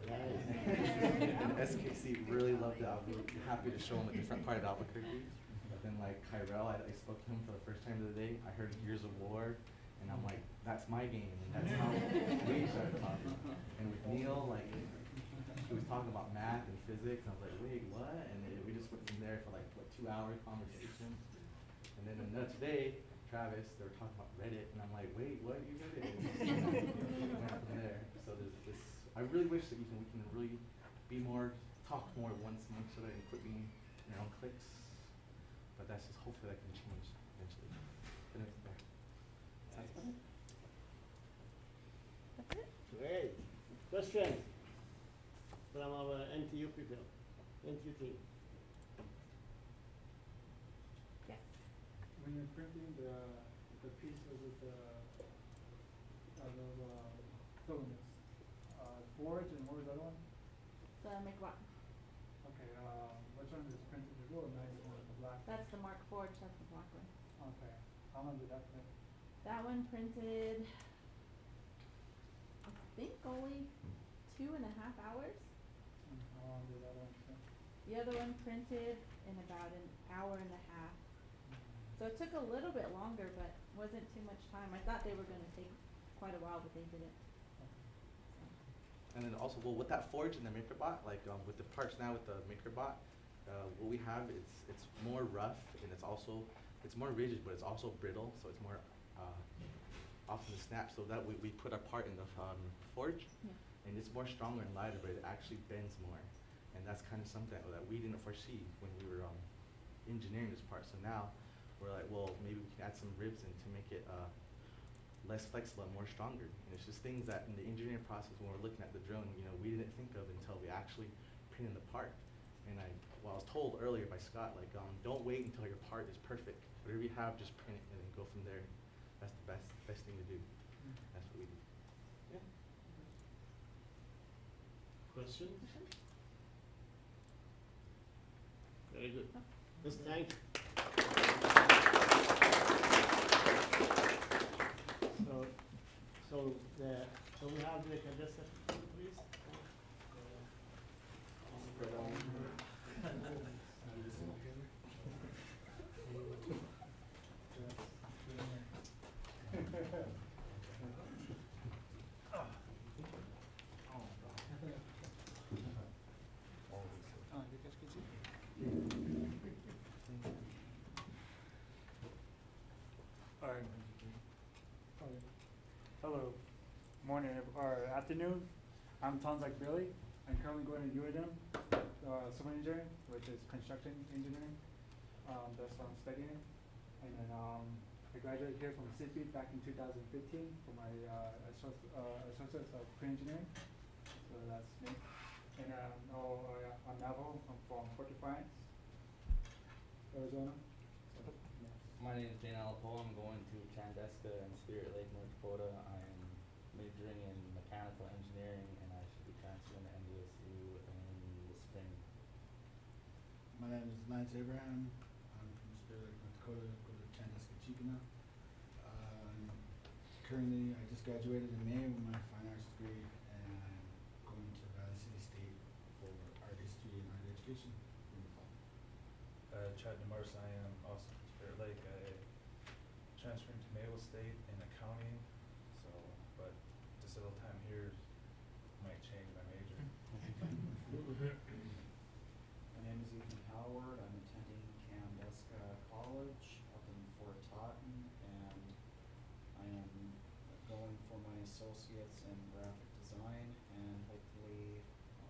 And SKC really loved it. I'll be happy to show them a different part of Albuquerque. But then like Kyrell, I spoke to him for the first time of the day. I heard Years of War, and I'm like, that's my game. And that's how we started talking. And with Neil, like, he was talking about math and physics. And I was like, wait, what? And we just went from there for like, what, 2-hour conversation. And then today, Travis, they were talking about Reddit, and I'm like, wait, what? You Reddit? Went from there. So there's this. I really wish that we can really talk more once a month, so that you quit being in your own cliques. But that's just hopefully that can change eventually. But anyway, there. Sounds good. That's it. Great. Questions from our NTU people, NTU team? Yes. When you're printing the pieces with the filaments, Forge, and what was the other one? The McLaughlin. Okay, which one is printed? The real nice one, the black. That's the Mark Forge. That's the black one. Okay. How long did that print? That one printed, I think, only 2.5 hours. How long did that one print? The other one printed in about an hour and a half. So it took a little bit longer, but wasn't too much time. I thought they were going to take quite a while, but they didn't. And then also, well, with that Forge and the MakerBot, like with the parts now with the MakerBot, what we have, it's more rough, and it's more rigid, but it's also brittle, so it's more often to snap. So that we put our part in the Forge, and it's more stronger and lighter, but it actually bends more. And that's kind of something that we didn't foresee when we were engineering this part. So now we're like, well, maybe we can add some ribs in to make it less flexible and more stronger. And it's just things that in the engineering process when we're looking at the drone, we didn't think of until we actually printed the part. And I was told earlier by Scott, like, don't wait until your part is perfect. Whatever you have, just print it and then go from there. That's the best thing to do. That's what we do. Yeah. Questions? Very good. Let's thank. So we have the contestant, please. morning or afternoon. I'm Tons like Billy. I'm currently going to UAM, civil engineering, which is construction engineering. That's what I'm studying. And then I graduated here from SIPI back in 2015 for my associates of pre-engineering. So that's me. And I'm Navajo. I'm from Port Defiance, Arizona. So, yeah. My name is Dane Alapo. I'm going to Chandesca and Spirit Lake, North Dakota. I'm majoring in mechanical engineering, and I should be transferring to NDSU in the spring. My name is Lance Abraham. I'm from Spirit Lake, North Dakota. Go to Chandesca Chicana. Currently, I just graduated in May with my fine arts degree, and I'm going to Valley City State for art history and art education in the fall. Chad DeMars, I am also from Spirit Lake. I transferring to Mayo State in accounting, so, but just a little time here might change my major. My name is Ethan Howard. I'm attending Candesca College up in Fort Totten, and I am going for my associates in graphic design and hopefully to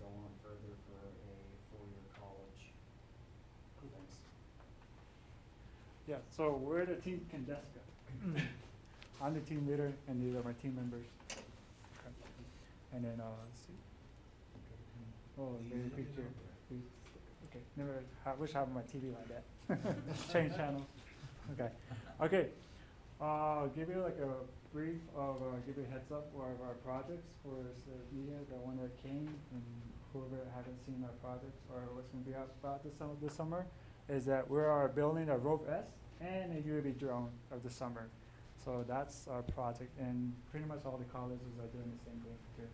go on further for a 4-year college. Thanks. Yeah, so we're the team Candesca. I'm the team leader, and these are my team members. Okay. And then, let's see. Oh, there's a picture. Okay, never. I wish I had my TV like that. Change channels. Okay. Okay. Give you like a brief of, give you a heads up of our projects for the media, the one that came, and whoever haven't seen our projects or what's going to be out about this summer, is that we are building a Rove S and a UAV drone of the summer. So that's our project, and pretty much all the colleges are doing the same thing too.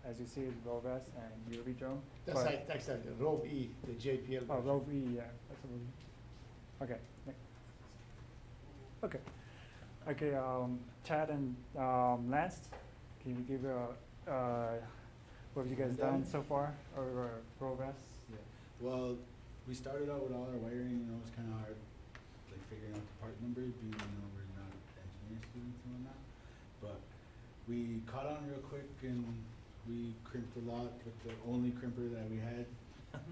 As you see, it's Rove S and UAV drone. That's like the Rove E, the JPL. Oh, Rove E, yeah. That's what we, okay. Okay. Okay, Chad and Lance, can you give what have you guys done so far, or Rove S? Yeah. Well, we started out with all our wiring. You know, it was kind of hard, like figuring out the part numbers, being we're not engineering students and whatnot. But we caught on real quick, and we crimped a lot with the only crimper that we had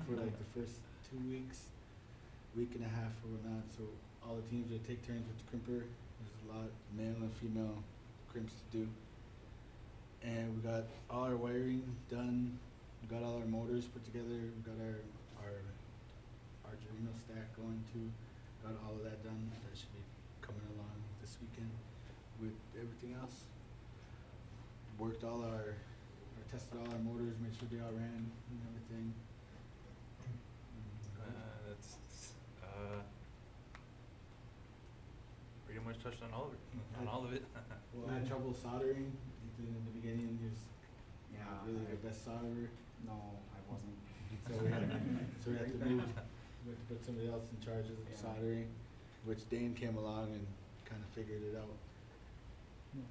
for like the first 2 weeks, week and a half or whatnot. So all the teams would take turns with the crimper. There's a lot male and female crimps to do. And we got all our wiring done. We got all our motors put together. We got our Arduino stack going too. Got all of that done. That should be coming along this weekend with everything else. Worked all our, tested all our motors, made sure they all ran and everything. Pretty much touched on all of it. Well, I had trouble soldering. In the beginning, he was not really the best solderer. No, I wasn't. So we had to move. We had to put somebody else in charge of soldering, which Dane came along and kind of figured it out. Yeah.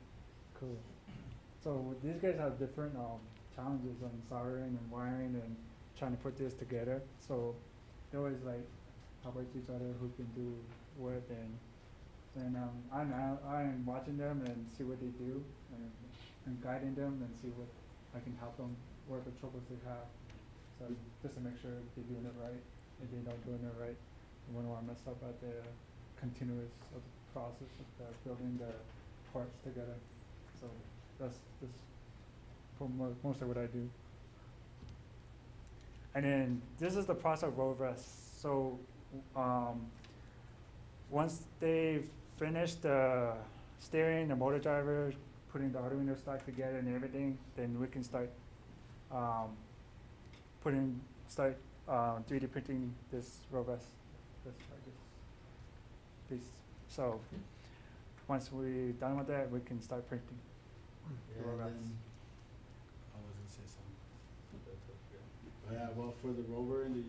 Cool. So these guys have different challenges on soldering and wiring and trying to put this together. So they always like help each other who can do what, and I'm watching them and see what they do and guiding them and see what I can help them work with troubles they have. So just to make sure they're doing it right. If they're not doing it right, we don't want to mess up at the continuous of the process of building the parts together. So that's most of what I do. And then this is the process of Rove S. So once they've finished the steering, the motor driver, putting the Arduino stack together and everything, then we can start 3D printing this Rove S, this piece. So once we're done with that, we can start printing the Rove S. I was gonna say something. Yeah, well, for the rover and the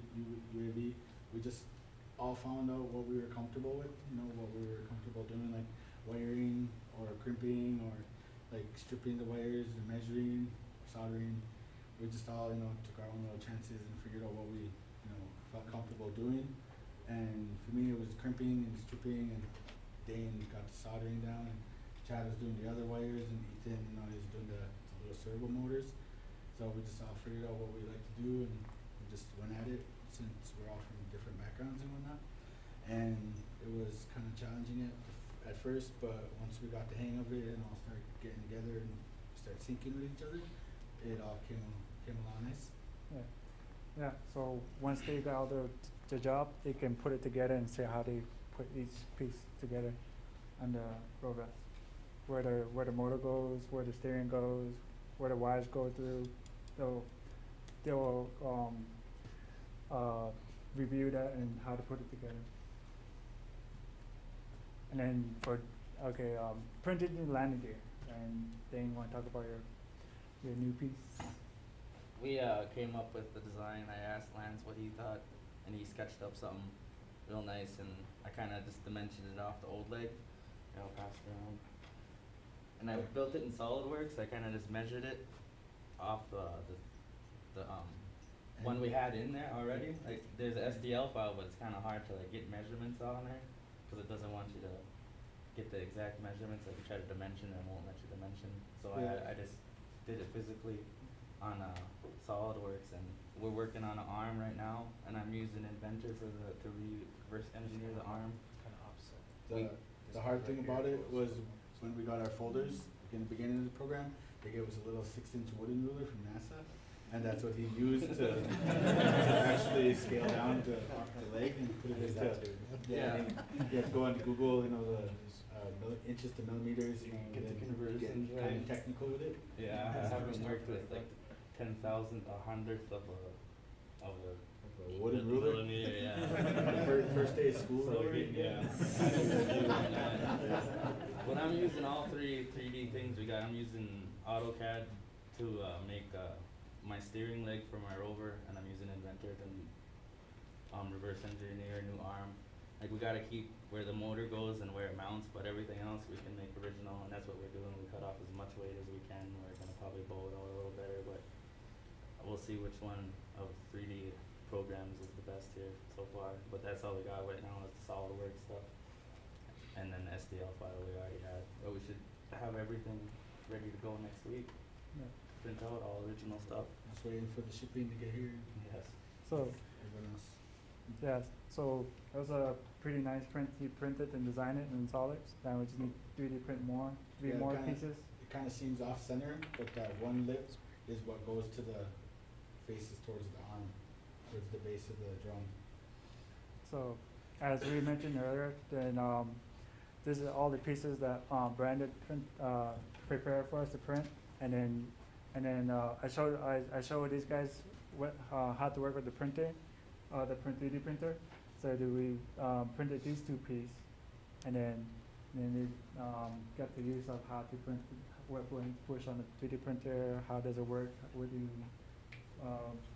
UAV, we just all found out what we were comfortable with. You know, what we were comfortable doing, like wiring or crimping or like stripping the wires and measuring, soldering. We just all, took our own little chances and figured out what we, felt comfortable doing. And for me, it was crimping and stripping, and Dane got the soldering down. And Chad was doing the other wires, and Ethan, you know, he was doing the little servo motors. So we just all figured out what we like to do, and we just went at it since we're all from different backgrounds and whatnot. And it was kind of challenging at first, but once we got the hang of it and all started getting together and start syncing with each other, it all came along nice. Yeah. Yeah. So once they got all the job, they can put it together and see how they put each piece together on the road rest. Where the motor goes, where the steering goes, where the wires go through. They'll review that and how to put it together. And then printed in landing gear. And then you want to talk about your new piece? We came up with the design. I asked Lance what he thought, and he sketched up something real nice, and I kind of just dimensioned it off the old leg. I'll pass it around. And I built it in SolidWorks. I kind of just measured it off the one we had in there already. Like there's an STL file, but it's kind of hard to like get measurements on there because it doesn't want you to get the exact measurements. Like you try to dimension, and it won't let you dimension. So I just did it physically on SolidWorks, and we're working on an arm right now, and I'm using Inventor to reverse engineer the arm. Kind of offset. The hard thing about it was when we got our folders in the beginning of the program, they gave us a little 6-inch wooden ruler from NASA, and that's what he used to actually scale down the leg and put it into. Yeah. You have to go on Google, you know, the inches to millimeters, you know, Get the conversions kind right. of technical with it. Yeah, I haven't worked with like 10,000, a hundredth of a wooden ruler. millimeter, yeah. First day of school. So yeah. But I'm using all three 3D things we got. I'm using AutoCAD to make my steering leg for my rover, and I'm using Inventor to reverse engineer a new arm. Like we gotta keep where the motor goes and where it mounts, but everything else we can make original, and that's what we're doing. We cut off as much weight as we can. We're gonna probably bow it out a little better, but we'll see which one of 3D programs is the best here so far. But that's all we got right now is the SolidWorks stuff, and then the STL file we already had. But we should have everything ready to go next week. Yeah. Print out all original stuff. Just waiting for the shipping to get here. Yes. So Everyone else. yeah, so it was a pretty nice print. He printed and designed it in SolidWorks. Now we just need 3D print more, more pieces. It kind of seems off center, but that one lip is what goes to the faces towards the arm, towards the base of the drone. So, as we mentioned earlier, then this is all the pieces that Brandon prepared for us to print, and then I showed these guys how to work with the printer, the 3D printer. So we printed these two pieces, and then they got the use of how to print, what buttons push on the 3D printer, how does it work, where do you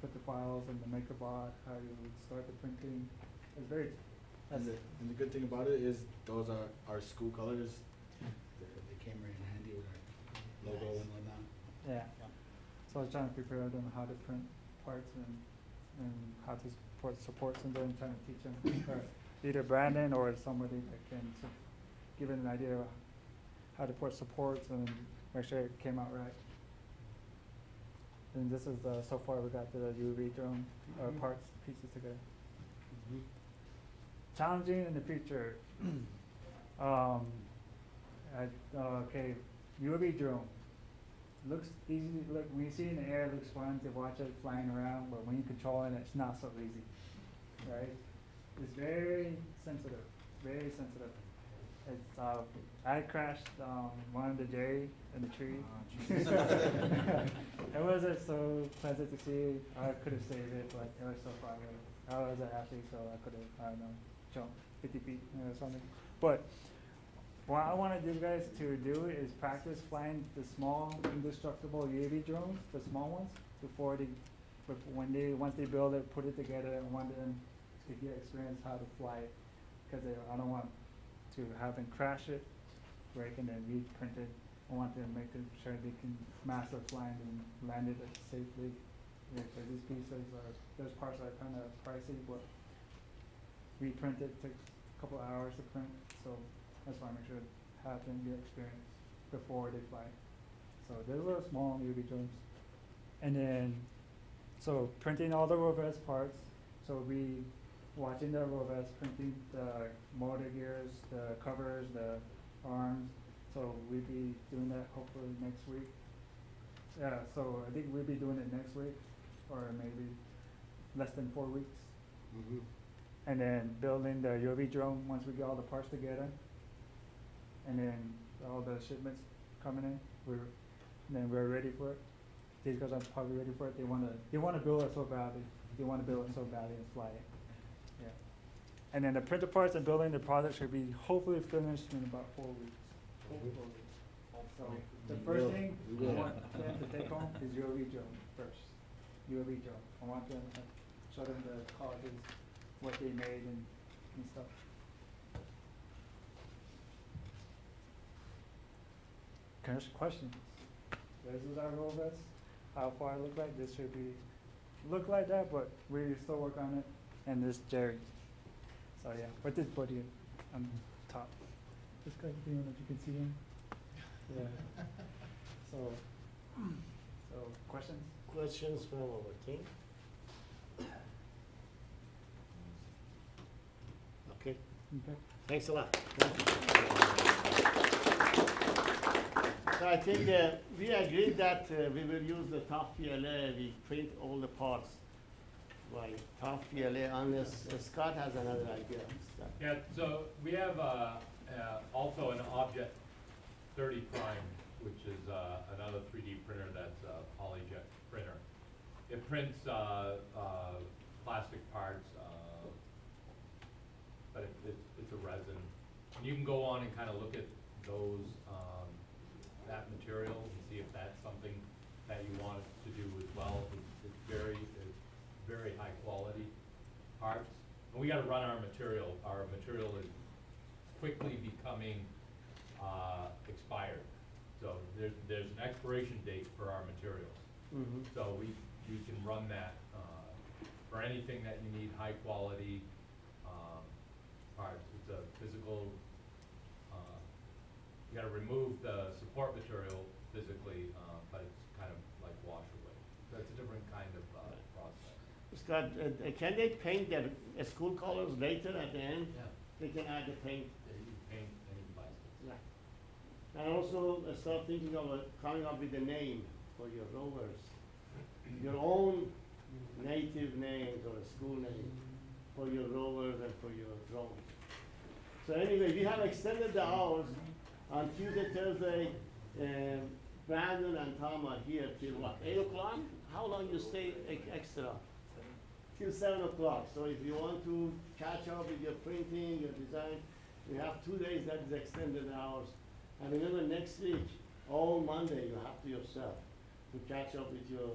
put the files in the MakerBot, how you start the printing. It's very. And the good thing about it is those are our school colors. They came right in handy with our logo and whatnot. Yeah. So I was trying to prepare them how to print parts and how to put supports in there, and trying to teach them, or either Brandon or somebody that can give it an idea of how to put supports and make sure it came out right. And this is so far we got the UV drone parts pieces together. Challenging in the future. Okay, UAV drone. Looks easy. Look, when you see it in the air, it looks fun to watch it flying around. But when you control it, it's not so easy, right? It's very sensitive. Very sensitive. It's I crashed one of the Jerry in the tree. It wasn't so pleasant to see. I could have saved it, but it was so far away. I was an athlete, so I could have, I don't know, jumped 50 feet or something. But what I wanted you guys to do is practice flying the small indestructible UAV drones, the small ones, before once they build it, put it together, and want them to get experience how to fly it, because I don't want to have them crash it, break, and then reprint it. I want them to make sure they can master flying and land it safely. Because these pieces those parts are kind of pricey, but reprint it takes a couple of hours to print, so that's why I make sure to have them get experience before they fly. So they're little small UV drones. And then, so printing all the ROVS parts. So we watching the ROVS, printing the motor gears, the covers, the arms. So we'll be doing that hopefully next week. Yeah, so I think we'll be doing it next week, or maybe less than 4 weeks. And then building the UAV drone once we get all the parts together. And then all the shipments coming in, we're ready for it. These guys are probably ready for it. They wanna build it so badly. They wanna build it so badly and fly it. Yeah. And then the printer parts and building the product should be hopefully finished in about 4 weeks. So the first thing I want them to take home is UAV drone first. UAV drone. I want them to show them the colleges, what they made and stuff. Questions? This is our ROVS. How far it look like? This should be look like that, but we still work on it. And this Jerry. So yeah, with this buddy on top. This guy, you know, you can see him. Yeah. So questions? Questions from our team? Okay. Okay. Thanks a lot. So I think we agreed that we will use the top PLA. We print all the parts by top PLA unless Scott has another idea. Scott. Yeah, so we have also an Object 30 Prime, which is another 3D printer that's a PolyJet printer. It prints plastic parts, but it's a resin. And you can go on and kind of look at those, that material and see if that's something that you want to do as well. It's very high quality parts. And we got to run our material. Our material is quickly becoming expired. So there's an expiration date for our materials. So we can run that for anything that you need high quality parts. It's a physical, you gotta remove the support material physically, but it's kind of like wash away. So it's a different kind of process. Scott, can they paint their school colors later at the end? Yeah. They can add the paint. Yeah, you can paint any plastics. Yeah. And also start thinking of coming up with a name for your rovers. Your own native names or a school name for your rovers and for your drones. So anyway, we have extended the hours. On Tuesday, Thursday, Brandon and Tom are here till what, 8 o'clock? How long you stay extra? Till 7 o'clock. So if you want to catch up with your printing, your design, we have 2 days that is extended hours. And remember, next week, all Monday, you have to yourself to catch up with your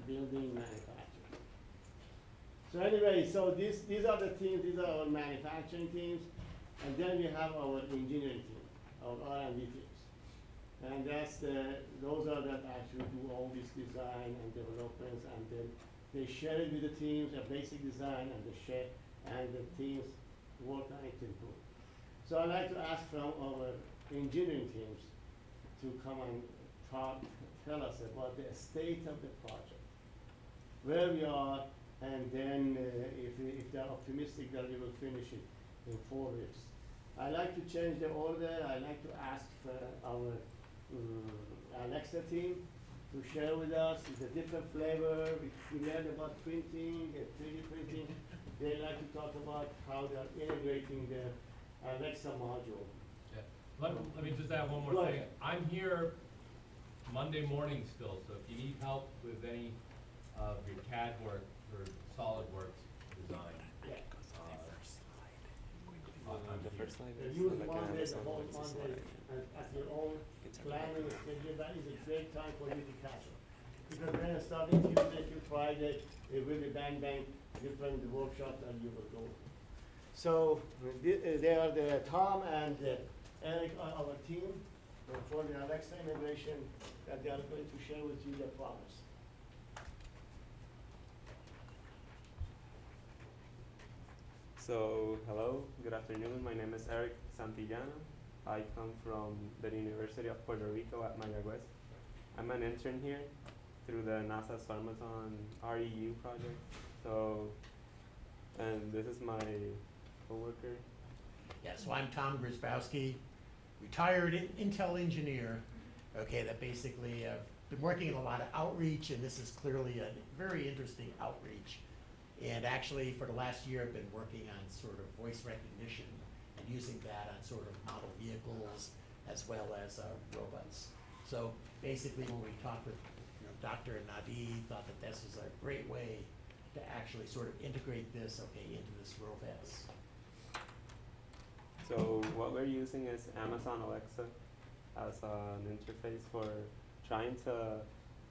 building manufacturing. So anyway, so these are the teams, these are our manufacturing teams, and then we have our engineering team, our R&D teams. And those are that actually do all this design and developments, and then they share it with the teams, a basic design, and the teams work on it to improve. So I'd like to ask from our engineering teams to come and tell us about the state of the project, where we are, and then if they're optimistic that we will finish it in 4 weeks. I like to change the order. I like to ask for our Alexa team to share with us the different flavor. We learned about printing, 3D printing. They like to talk about how they are integrating the Alexa module. Yeah. Let me just add one more Go thing. ahead. I'm here Monday morning still, so if you need help with any of your CAD work or SolidWorks design, I'm here. Use Monday, the whole Monday, as your own planning schedule. That is a great time for you to catch up. Because then starting Tuesday to Friday, it will be bang, different workshops, and you will go. So they are the Tom and Eric are our team for the Alexa integration that they are going to share with you their progress. So, hello, good afternoon. My name is Eric Santillana. I come from the University of Puerto Rico at Mayagüez. I'm an intern here through the NASA Sarmaton REU project. So, and this is my coworker. Yeah, so I'm Tom Grzybowski, retired Intel engineer, okay, that basically been working in a lot of outreach, and this is clearly a very interesting outreach. And actually, for the last year, I've been working on sort of voice recognition and using that on sort of model vehicles as well as robots. So basically, when we talked with Dr. Nadi, thought that this is a great way to actually sort of integrate this, okay, into this RoVS. So what we're using is Amazon Alexa as an interface for trying to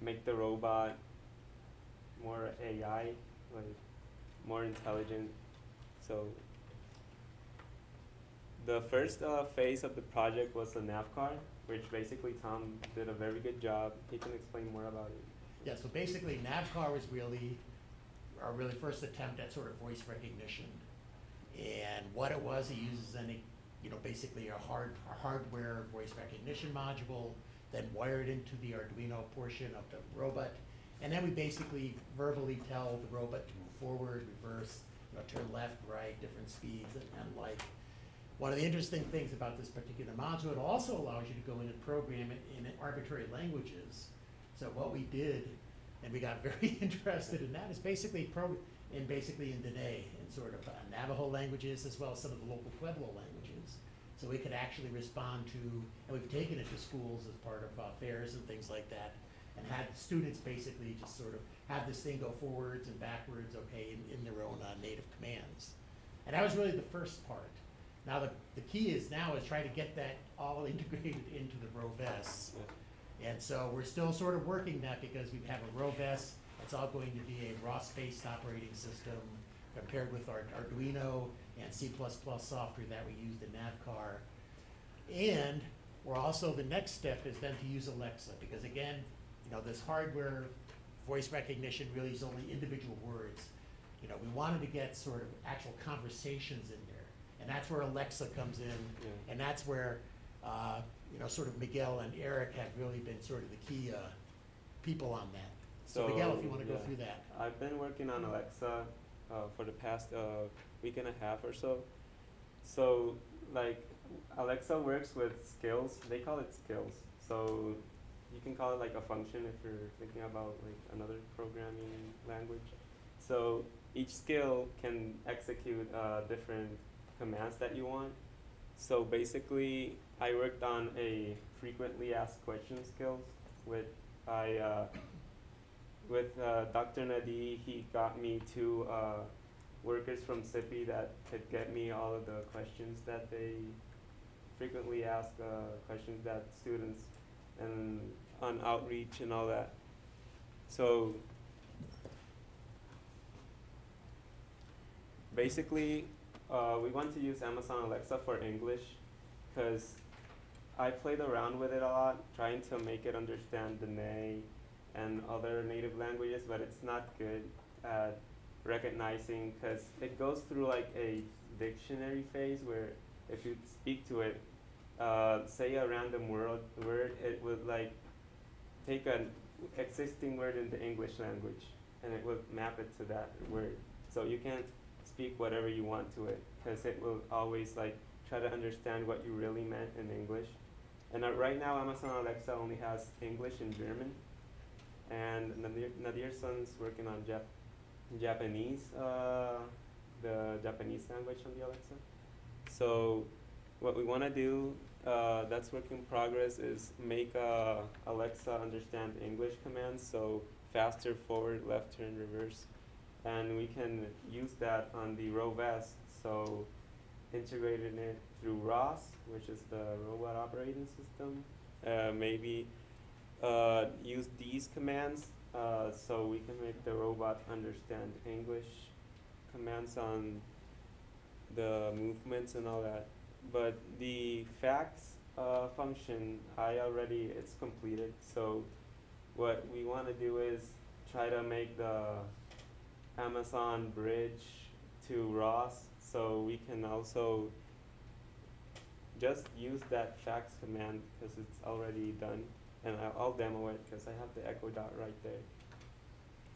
make the robot more AI, like more intelligent. So the first phase of the project was the nav car, which basically Tom did a very good job. He can explain more about it. Yeah, so basically NavCar was really our really first attempt at sort of voice recognition. And what it was, it uses basically a hardware voice recognition module, then wired into the Arduino portion of the robot. And then we basically verbally tell the robot to move forward, reverse, turn left, right, different speeds, and like. One of the interesting things about this particular module, it also allows you to go in and program it in arbitrary languages. So what we did, and we got very interested in that, is basically in Dene, in sort of Navajo languages, as well as some of the local Pueblo languages. So we could actually respond to, and we've taken it to schools as part of fairs and things like that, and had students basically just sort of have this thing go forwards and backwards, okay, in their own native commands. And that was really the first part. Now the key is trying to get that all integrated into the RoVS. And so we're still sort of working that because we have a RoVS that's all going to be a ROS-based operating system compared with our Arduino and C++ software that we used in NavCar. And we're also, the next step is then to use Alexa, because again, this hardware voice recognition really is only individual words. We wanted to get sort of actual conversations in there. And that's where Alexa comes in, and that's where sort of Miguel and Eric have really been sort of the key people on that. So Miguel, if you want to go through that. I've been working on Alexa for the past week and a half or so. So like Alexa works with skills. They call it skills. So you can call it like a function if you're thinking about like another programming language. So each skill can execute different commands that you want. So basically, I worked on a frequently asked questions skills with Dr. Nadi. He got me two workers from SIPI that could get me all of the questions that they frequently asked questions that students and on outreach and all that. So basically, we want to use Amazon Alexa for English because I played around with it a lot, trying to make it understand Dene and other native languages, but it's not good at recognizing because it goes through like a dictionary phase where if you speak to it, say a random word, it would like take an existing word in the English language and it would map it to that word. So you can't speak whatever you want to it because it will always like try to understand what you really meant in English. And right now Amazon Alexa only has English and German, and Nadir's son's working on Japanese, the Japanese language on the Alexa. So what we want to do, that's work in progress, is make Alexa understand English commands, so faster, forward, left turn, reverse. And we can use that on the RoVS, so integrating it through ROS, which is the robot operating system. Maybe use these commands so we can make the robot understand English commands on the movements and all that. But the facts function, it's completed. So what we want to do is try to make the Amazon bridge to ROS, so we can also just use that fax command because it's already done, and I'll demo it because I have the echo dot right there.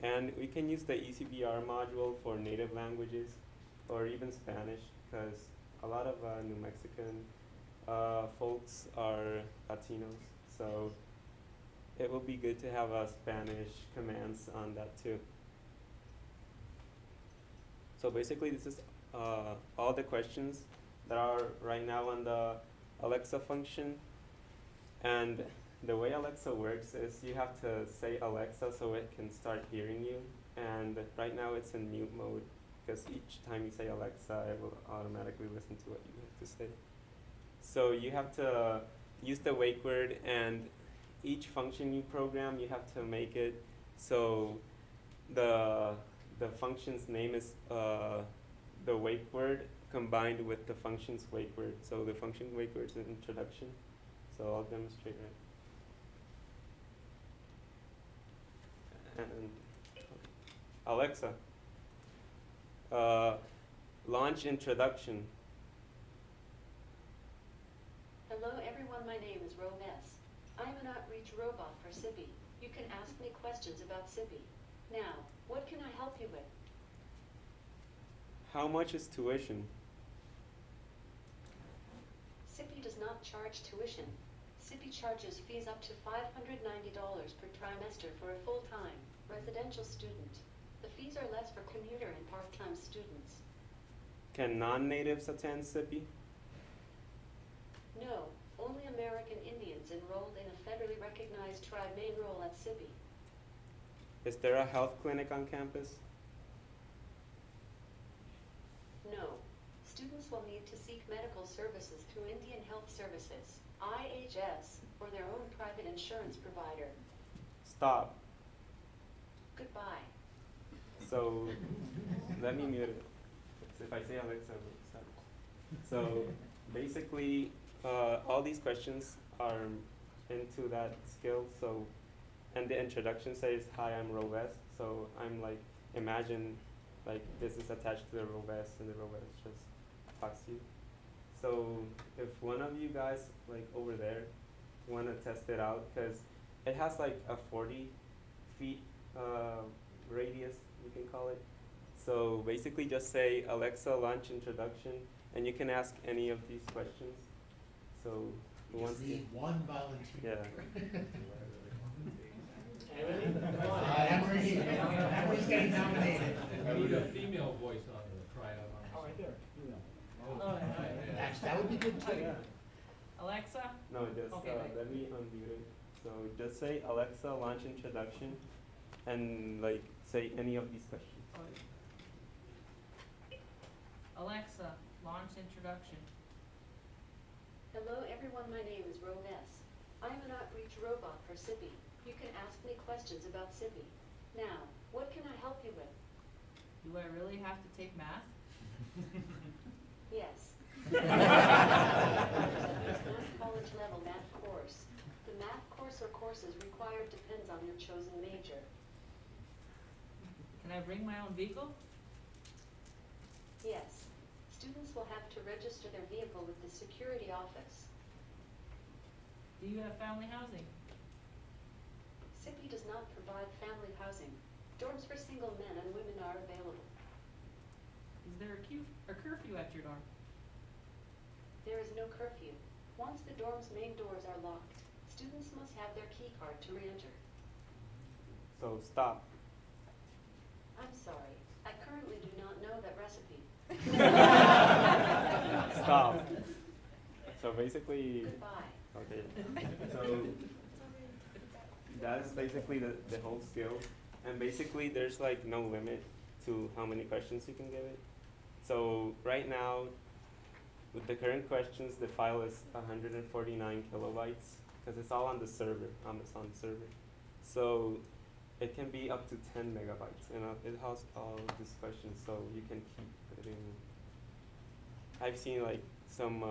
And we can use the ECBR module for native languages, or even Spanish, because a lot of New Mexican folks are Latinos, so it will be good to have Spanish commands on that too. So basically this is all the questions that are right now on the Alexa function. And the way Alexa works is you have to say Alexa so it can start hearing you. And right now it's in mute mode, because each time you say Alexa, it will automatically listen to what you have to say. So you have to use the wake word, and each function you program, you have to make it so the function's name is the wake word combined with the function's wake word. So the function wake word is an introduction. So I'll demonstrate it. And Alexa, launch introduction. Hello everyone, my name is Roves. I'm an outreach robot for SIPI. You can ask me questions about SIPI. Now, what can I help you with? How much is tuition? SIPI does not charge tuition. SIPI charges fees up to $590 per trimester for a full-time, residential student. The fees are less for commuter and part-time students. Can non-natives attend SIPI? No, only American Indians enrolled in a federally recognized tribe may enroll at SIPI. Is there a health clinic on campus? No. Students will need to seek medical services through Indian Health Services, IHS, or their own private insurance provider. Stop. Goodbye. So let me mute it. If I say Alexa, it will stop. So basically, all these questions are into that skill. So, and the introduction says, "Hi, I'm Roves." So I'm like, imagine like this is attached to the Roves, and the Roves just talks to you. So if one of you guys like over there want to test it out, because it has like a 40 feet radius, you can call it. So basically just say Alexa launch introduction, and you can ask any of these questions. So who wants to? Need one volunteer. Yeah. Emery, Emery's getting nominated. I need a female voice on the tryout. Oh, right there. Actually, that would be good too. Alexa? No, just Okay, let me unmute it. So just say Alexa launch introduction, and like say any of these questions. Alexa, launch introduction. Hello everyone, my name is Roves. I'm an outreach robot for SIPI. You can ask me questions about SIPI. Now, what can I help you with? Do I really have to take math? Yes. College level math course. The math course or courses required depends on your chosen major. Can I bring my own vehicle? Yes. Students will have to register their vehicle with the security office. Do you have family housing? SIPI does not provide family housing. Dorms for single men and women are available. Is there a curfew at your dorm? There is no curfew. Once the dorm's main doors are locked, students must have their key card to re-enter. So stop. I'm sorry. I currently do not know that recipe. Stop. So basically. Goodbye. Okay. So that's basically the whole skill, and basically there's like no limit to how many questions you can give it. So right now, with the current questions, the file is 149 kilobytes because it's all on the server, Amazon server. So it can be up to 10 megabytes, and it has all these questions, so you can keep putting. I've seen like some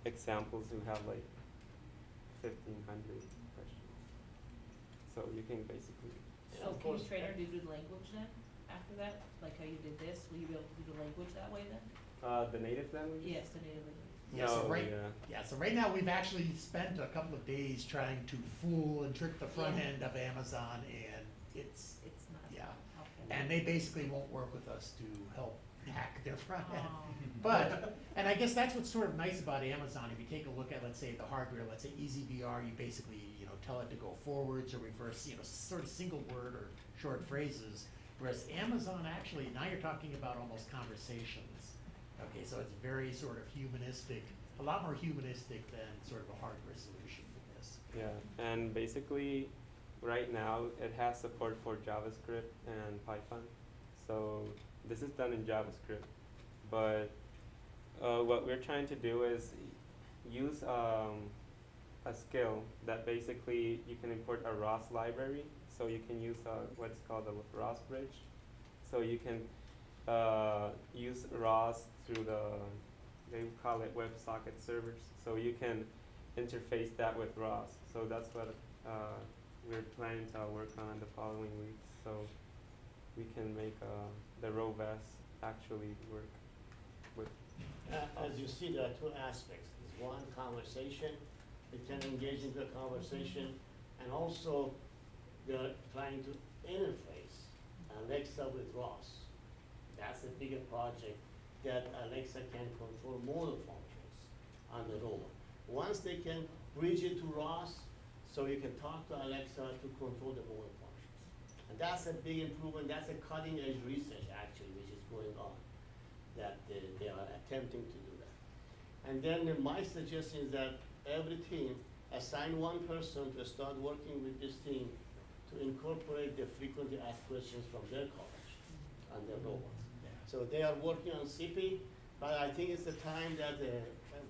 examples who have like 1,500 questions. So you can basically. So can you train her to do the language then, after that? Like how you did this, will you be able to do the language that way then? The native language? Yes, the native language. Yeah, so Oh, right, yeah. yeah, so right now we've actually spent a couple of days trying to fool and trick the front end of Amazon, and it's It's not. yeah. Okay. And they basically won't work with us to help hack their front end. Oh. But, and I guess that's what's sort of nice about Amazon. If you take a look at, let's say, the hardware, let's say EasyVR, you basically, you know, tell it to go forwards or reverse, you know, sort of single word or short phrases. Whereas Amazon actually, now you're talking about almost conversations. Okay, so it's very sort of humanistic, a lot more humanistic than sort of a hardware solution for this. Yeah, and basically, right now, it has support for JavaScript and Python. So this is done in JavaScript. But what we're trying to do is use a skill that basically you can import a ROS library. So you can use what's called a ROS bridge. So you can use ROS through they call it WebSocket servers. So you can interface that with ROS. So that's what we're planning to work on in the following weeks. So we can make the ROVS actually work with. As you see, there are two aspects. There's one, conversation. It can engage into a conversation, and also they're trying to interface Alexa with ROS. That's a bigger project that Alexa can control motor functions on the robot. Once they can bridge it to ROS, so you can talk to Alexa to control the motor functions. And that's a big improvement. That's a cutting edge research actually, which is going on, that they are attempting to do that. And then my suggestion is that every team assign one person to start working with this team to incorporate the frequently asked questions from their college on their robots. So they are working on SIPI, but I think it's the time that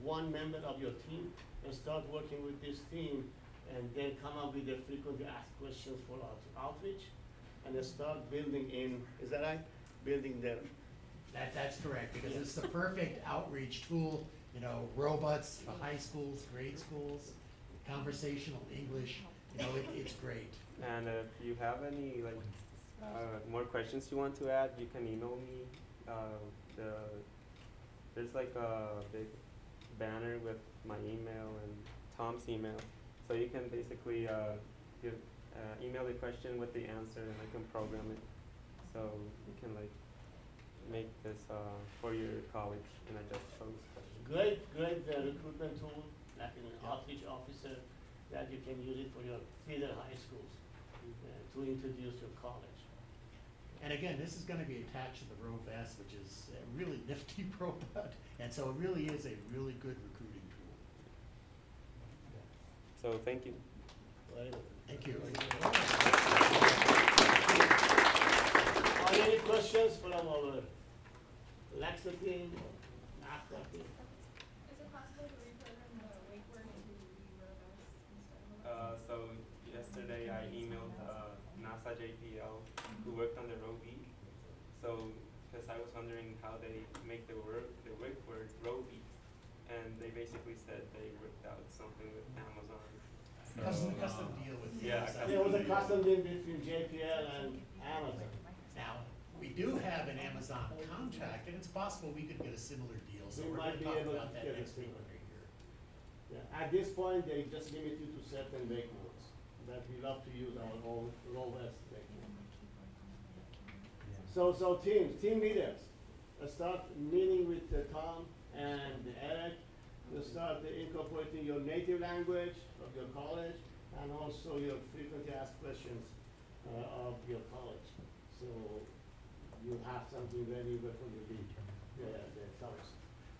one member of your team can start working with this team and then come up with the frequently asked questions for outreach and then start building in, is that right? Building their. That's correct, because it's the perfect outreach tool, you know, robots for high schools, grade schools, conversational English, you know, it's great. And if you have any more questions you want to add, you can email me. There's like a big banner with my email and Tom's email, so you can basically email the question with the answer, and I can program it, so you can like make this for your college and adjust those questions. Great recruitment tool, like an outreach officer, that you can use it for your feeder high schools to introduce your college. And again, this is going to be attached to the ROVS, which is a really nifty robot, and so it really is a really good recruiting tool. So thank you. Thank you. Are there any questions from our Alexa team, NAFTA team? Is it possible to reprogram the wake word into ROVS instead of So yesterday I emailed NASA JPL who worked on the ROV. So, because I was wondering how they make the wake word ROV, and they basically said they worked out something with Amazon. So, Custom deal with yeah, There was a custom deal between JPL and Amazon. Now, we do have an Amazon contract, and it's possible we could get a similar deal, so We we're might going to be talk able about to that get a next week similar. when we're here. Yeah. At this point, they just limit you to certain wake words, but we love to use our own ROVS wake word. So team leaders, start meeting with Tom and Eric to start incorporating your native language of your college and also your frequently asked questions of your college. So you have something ready before you leave the college.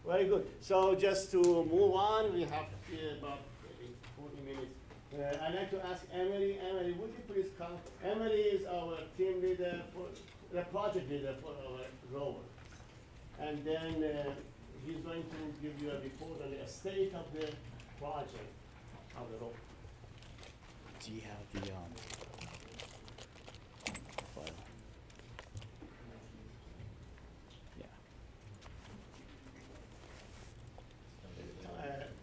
Very good. So just to move on, we have about maybe 40 minutes. I'd like to ask Emily. Emily, would you please come? Emily is our team leader the project leader for our rover. And then he's going to give you a report on the state of the project of the rover. Do you have the file? Yeah.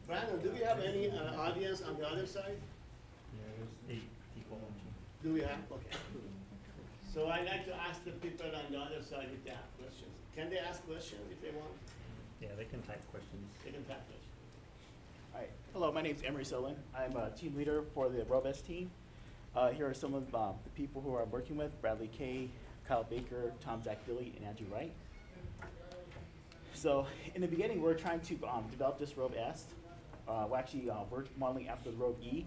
Brandon, do we have any audience on the other side? Yeah, there's 8 people watching. Do we have? Okay. So I'd like to ask the people on the other side if they have questions. Can they ask questions if they want? Yeah, they can type questions. They can tap this. All right. Hello, my name's Emery Solon. I'm a team leader for the RoveS team. Here are some of the people who I'm working with: Bradley Kay, Kyle Baker, Tom Zach Billy, and Andrew Wright. So in the beginning, we're trying to develop this RoveS. We're modeling after the Rove E,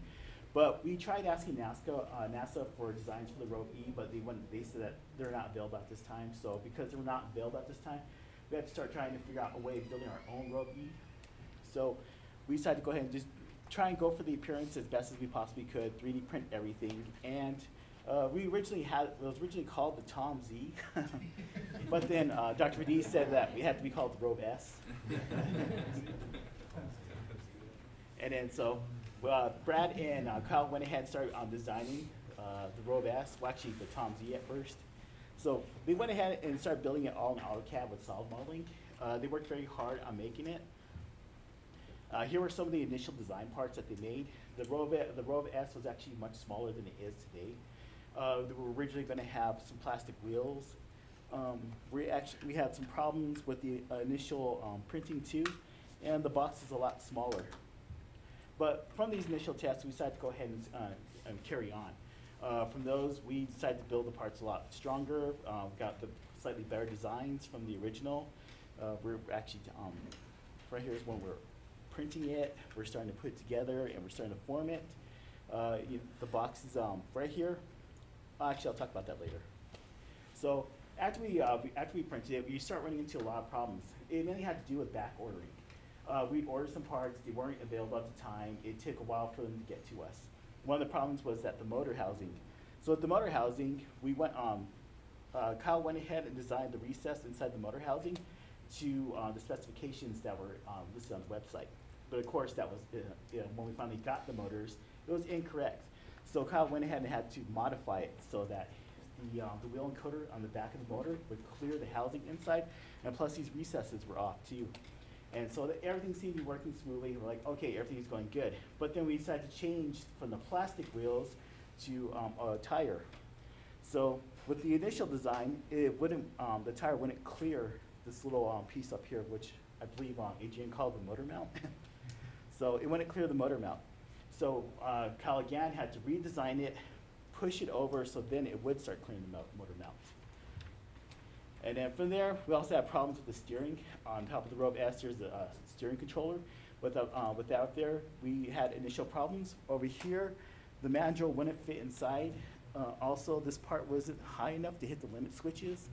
but we tried asking NASA for designs for the Rove E, but they said that they're not available at this time. So because they're not available at this time, we had to start trying to figure out a way of building our own Rove E. So we decided to go ahead and just try and go for the appearance as best as we possibly could, 3D print everything. And it was originally called the Tom Z, but then Dr. D said that we had to be called the Rove S. And then so Brad and Kyle went ahead and started designing the Rove S, well actually the Tom Z at first. So we went ahead and started building it all in AutoCAD with solid modeling. They worked very hard on making it. Here were some of the initial design parts that they made. The Rove S was actually much smaller than it is today. They were originally going to have some plastic wheels. We had some problems with the initial printing too, and the box is a lot smaller. But from these initial tests, we decided to go ahead and carry on. From those, we decided to build the parts a lot stronger, got the slightly better designs from the original. We're actually, right here is when we're printing it, we're starting to put it together, and we're starting to form it. The box is right here. Actually, I'll talk about that later. So after we printed it, we start running into a lot of problems. It mainly had to do with back ordering. We'd order some parts, they weren't available at the time. It took a while for them to get to us. One of the problems was that the motor housing. So with the motor housing, we went, Kyle went ahead and designed the recess inside the motor housing to the specifications that were listed on the website. But of course, that was, when we finally got the motors, it was incorrect. So Kyle went ahead and had to modify it so that the wheel encoder on the back of the motor would clear the housing inside, and plus these recesses were off too. And so everything seemed to be working smoothly. We're like, okay, everything's going good. But then we decided to change from the plastic wheels to a tire. So with the initial design, it wouldn't, the tire wouldn't clear this little piece up here, which I believe Adrian called the motor mount. So it wouldn't clear the motor mount. So Kyle again had to redesign it, push it over so then it would start clearing the motor mount. And then from there, we also had problems with the steering. On top of the Rove S, there's a steering controller. Without there, we had initial problems. Over here, the mandrel wouldn't fit inside. Also, this part wasn't high enough to hit the limit switches.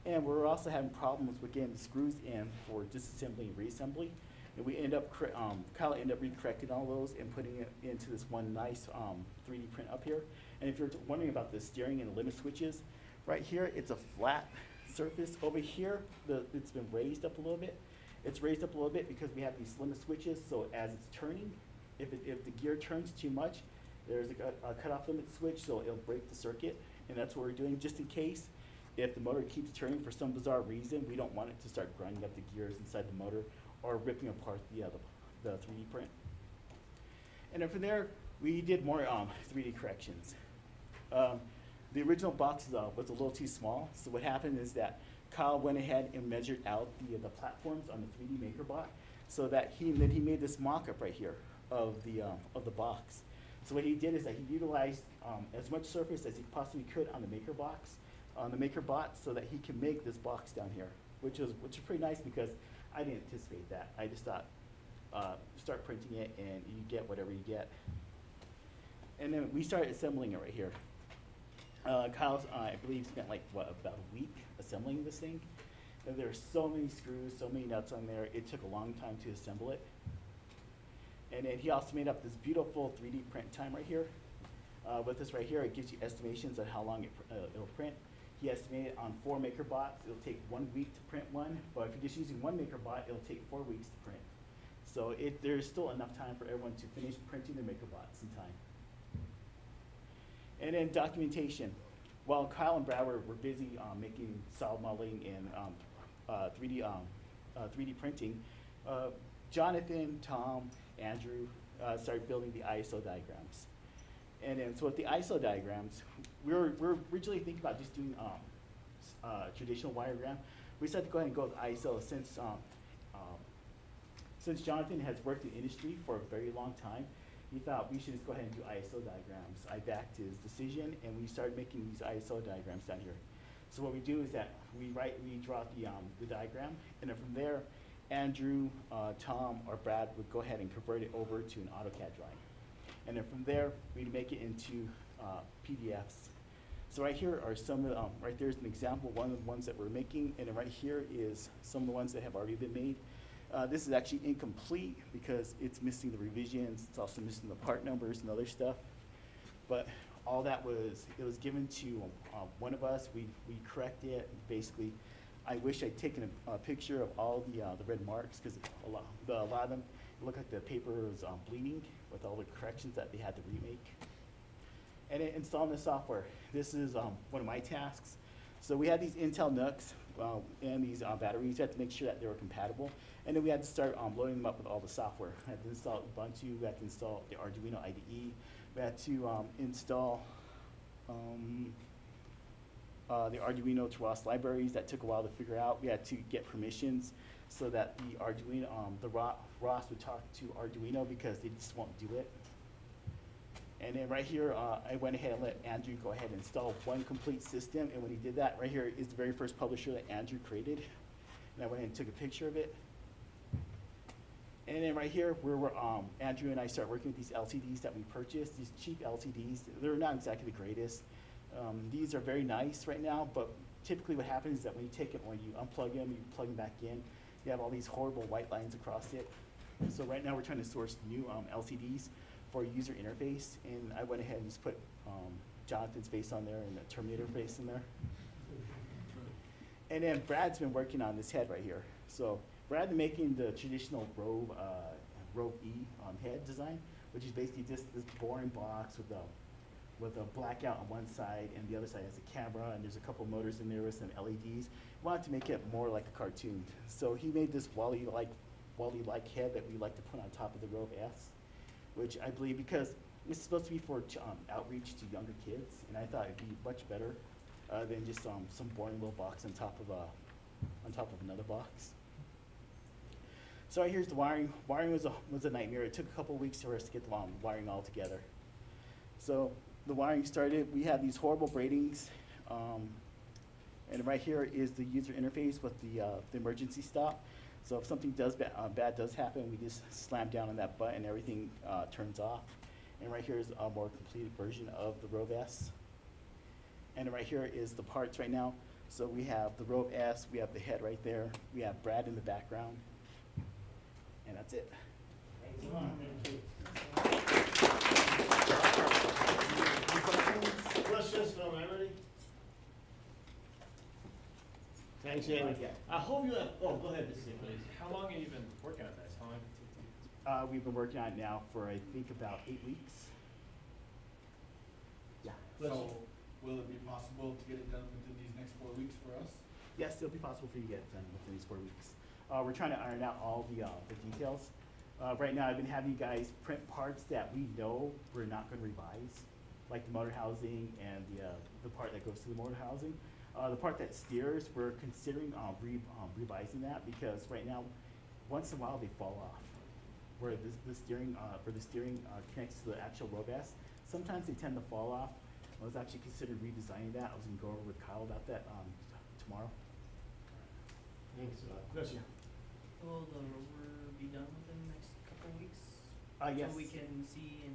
And we're also having problems with getting the screws in for disassembly and reassembly. And we end up, Kyle ended up recorrecting all those and putting it into this one nice 3D print up here. And if you're wondering about the steering and the limit switches, right here, it's a flat surface. Over here, it's been raised up a little bit. It's raised up a little bit because we have these limit switches, so as it's turning, if the gear turns too much, there's a cutoff limit switch, so it'll break the circuit, and that's what we're doing just in case. If the motor keeps turning for some bizarre reason, we don't want it to start grinding up the gears inside the motor or ripping apart the 3D print. And then from there, we did more 3D corrections. The original box was a little too small, so what happened is that Kyle went ahead and measured out the platforms on the 3D MakerBot, so that he made this mock-up right here of the box. So what he did is that he utilized as much surface as he possibly could on the MakerBot, so that he can make this box down here, which is pretty nice because I didn't anticipate that. I just thought start printing it and you get whatever you get. And then we started assembling it right here. Kyle, I believe, spent like, about a week assembling this thing. And there are so many screws, so many nuts on there. It took a long time to assemble it. And then he also made up this beautiful 3D print time right here. With this right here, it gives you estimations on how long it'll print. He estimated on 4 MakerBots, it'll take 1 week to print one. But if you're just using 1 MakerBot, it'll take 4 weeks to print. So there's still enough time for everyone to finish printing their MakerBots in time. And then documentation. While Kyle and Brad were busy making solid modeling and 3D printing, Jonathan, Tom, Andrew started building the ISO diagrams. And then so with the ISO diagrams, we're originally thinking about just doing traditional wiregram. We decided to go ahead and go with ISO since since Jonathan has worked in industry for a very long time, he thought we should just go ahead and do ISO diagrams. I backed his decision, and we started making these ISO diagrams down here. So what we do is that we draw the diagram, and then from there, Andrew, Tom, or Brad would go ahead and convert it over to an AutoCAD drawing. And then from there, we'd make it into PDFs. So right here are some of right there's an example of one of the ones that we're making, and then right here is some of the ones that have already been made. This is actually incomplete because it's missing the revisions, it's also missing the part numbers and other stuff. But all that was given to one of us. We corrected it. Basically, I wish I'd taken a picture of all the red marks, because a lot of them, it looked like the paper was bleeding with all the corrections that they had to remake. And then installing the software. This is one of my tasks. So we had these Intel NUCs and these batteries. We had to make sure that they were compatible. And then we had to start loading them up with all the software. We had to install Ubuntu. We had to install the Arduino IDE. We had to install the Arduino to ROS libraries. That took a while to figure out. We had to get permissions so that the Arduino, ROS would talk to Arduino, because they just won't do it. And then right here, I went ahead and let Andrew go ahead and install one complete system. And when he did that, right here is the very first publisher that Andrew created. And I went ahead and took a picture of it. And then right here, where Andrew and I start working with these LCDs that we purchased, these cheap LCDs. They're not exactly the greatest. These are very nice right now, but typically what happens is that when you take it, when you unplug them, you plug them back in, you have all these horrible white lines across it. So right now we're trying to source new LCDs for user interface, and I went ahead and just put Jonathan's face on there and the Terminator face in there. And then Brad's been working on this head right here. So Brad been making the traditional Rove E head design, which is basically just this boring box with a blackout on one side, and the other side has a camera, and there's a couple motors in there with some LEDs. We wanted to make it more like a cartoon. So he made this Wall-E-like head that we like to put on top of the Rove S, which I believe, because it's supposed to be for outreach to younger kids, and I thought it'd be much better than just some boring little box on top of another box. So here's the wiring. Wiring was a nightmare. It took a couple weeks for us to get the wiring all together. So the wiring started. We had these horrible braidings, and right here is the user interface with the emergency stop. So if something bad does happen, we just slam down on that button, everything turns off. And right here is a more completed version of the Rove S. And right here is the parts right now. So we have the Rove S, we have the head right there, we have Brad in the background, and that's it. Thanks a lot. Thank you. Questions from everybody? Thanks, Amy. I hope you have, oh, go ahead, Mr. please. How long have you been working on this? How long did it take to do this? We've been working on it now for, I think, about 8 weeks. Yeah. So, will it be possible to get it done within these next 4 weeks for us? Yes, it'll be possible for you to get it done within these 4 weeks. We're trying to iron out all the details. Right now, I've been having you guys print parts that we know we're not going to revise, like the motor housing and the part that goes to the motor housing. The part that steers, we're considering revising that, because right now, once in a while they fall off. Where the steering connects to the actual Rove S, sometimes they tend to fall off. I was actually considering redesigning that. I was going to go over with Kyle about that tomorrow. Thanks a lot. Question? Will the rover be done within the next couple of weeks? Yes. So we can see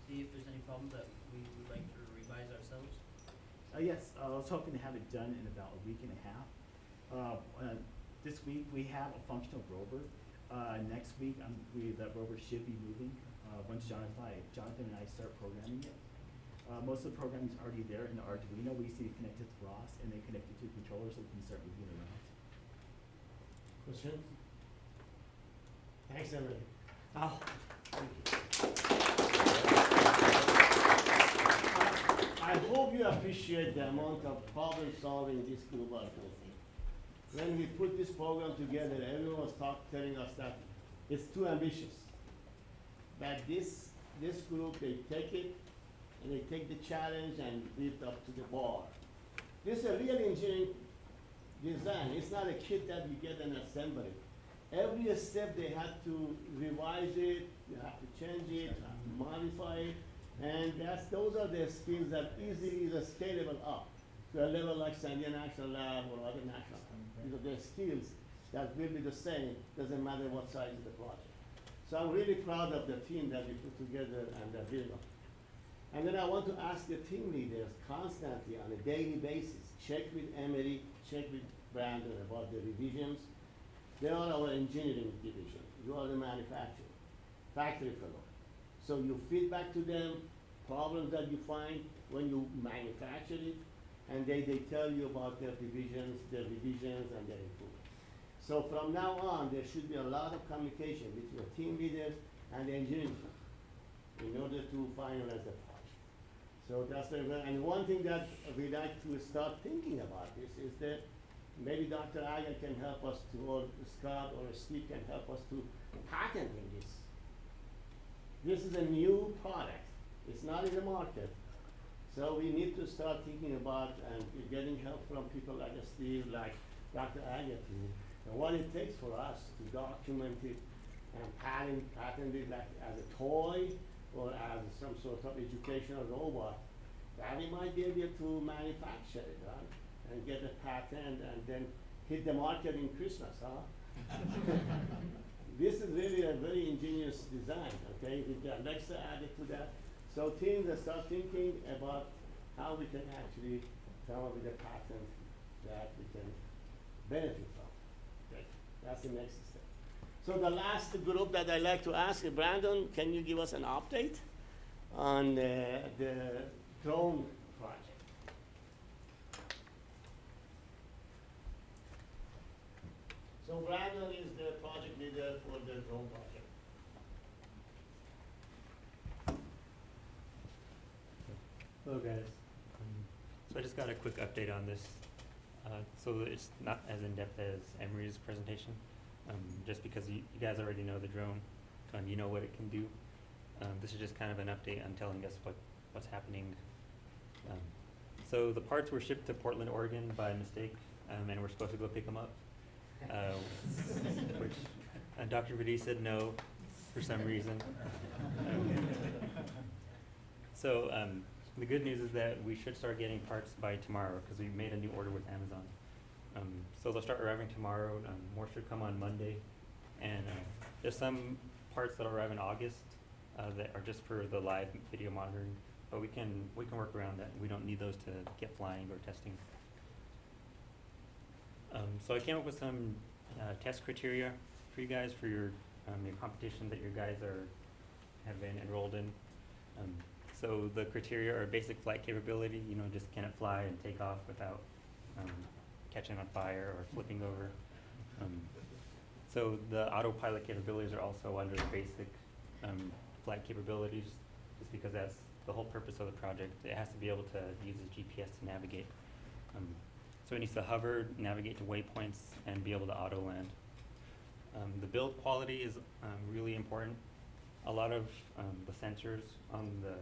if there's any problems that we would like to revise ourselves? Yes, I was hoping to have it done in about a week and a half. This week we have a functional rover. Next week that rover should be moving once Jonathan and I start programming it. Most of the programming is already there in the Arduino. We see it connected to ROS and then connected to the controller so we can start moving it around. Questions? Thanks, everybody. Thank you. I hope you appreciate the amount of problem solving this group are doing. When we put this program together, everyone was telling us that it's too ambitious. But this group, they take it and they take the challenge and live up to the bar. This is a real engineering design. It's not a kit that you get an assembly. every step they had to revise it, you have to change it, modify it, and those are the skills that easily is scalable up to a level like San Diego National Lab or other national labs. These are the skills that will be the same, doesn't matter what size of the project. So I'm really proud of the team that we put together and they're doing it. And then I want to ask the team leaders constantly on a daily basis, check with Emery, check with Brandon about the revisions. They are our engineering division. You are the manufacturer, factory fellow. So you feed back to them problems that you find when you manufacture it, and they tell you about their revisions, and their improvements. So from now on, there should be a lot of communication between the team leaders and the engineering team in order to finalize the project. So that's very well. And one thing that we like to start thinking about this is that maybe Dr. Aga can help us to, or Scott or Steve can help us to patenting this. This is a new product. It's not in the market. So we need to start thinking about and getting help from people like Steve, like Dr. Aga too, and what it takes for us to document it and patent it like as a toy or as some sort of educational robot, that we might be able to manufacture it, right? And get a patent and then hit the market in Christmas, huh? This is really a very ingenious design, okay? With the Alexa added to that. So teams that start thinking about how we can actually come up with a patent that we can benefit from. Okay, that's the next step. So the last group that I'd like to ask, Brandon, can you give us an update on the drone project? So Brandon is the project leader for the drone project. Hello guys. So I just got a quick update on this. So it's not as in-depth as Emery's presentation, just because you guys already know the drone and you know what it can do. This is just kind of an update on telling us what's happening. So the parts were shipped to Portland, Oregon by mistake, and we're supposed to go pick them up. Which Dr. Vadi said no for some reason. So the good news is that we should start getting parts by tomorrow because we made a new order with Amazon. So they'll start arriving tomorrow. More should come on Monday. And there's some parts that'll arrive in August that are just for the live video monitoring, but we can work around that. We don't need those to get flying or testing. So I came up with some test criteria for you guys for your competition that you guys have been enrolled in. So the criteria are basic flight capability, just can it fly and take off without catching on fire or flipping over. So the autopilot capabilities are also under the basic flight capabilities, just because that's the whole purpose of the project. It has to be able to use the GPS to navigate. So it needs to hover, navigate to waypoints, and be able to auto land. The build quality is really important. A lot of the sensors on the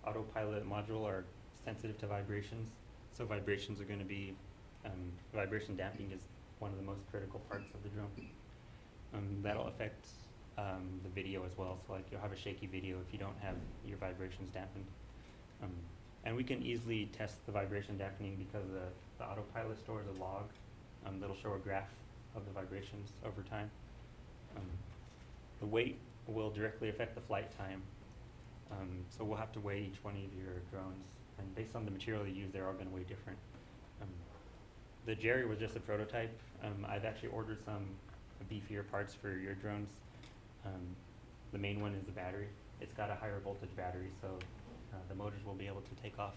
autopilot module are sensitive to vibrations. So vibrations are going to be, vibration damping is one of the most critical parts of the drone. That'll affect the video as well. So like you'll have a shaky video if you don't have your vibrations dampened. And we can easily test the vibration dampening because the autopilot stores a log that'll show a graph of the vibrations over time. The weight will directly affect the flight time. So we'll have to weigh each one of your drones, and based on the material you use, they're all going to weigh different. The Jerry was just a prototype. I've actually ordered some beefier parts for your drones. The main one is the battery. It's got a higher voltage battery, so the motors will be able to take off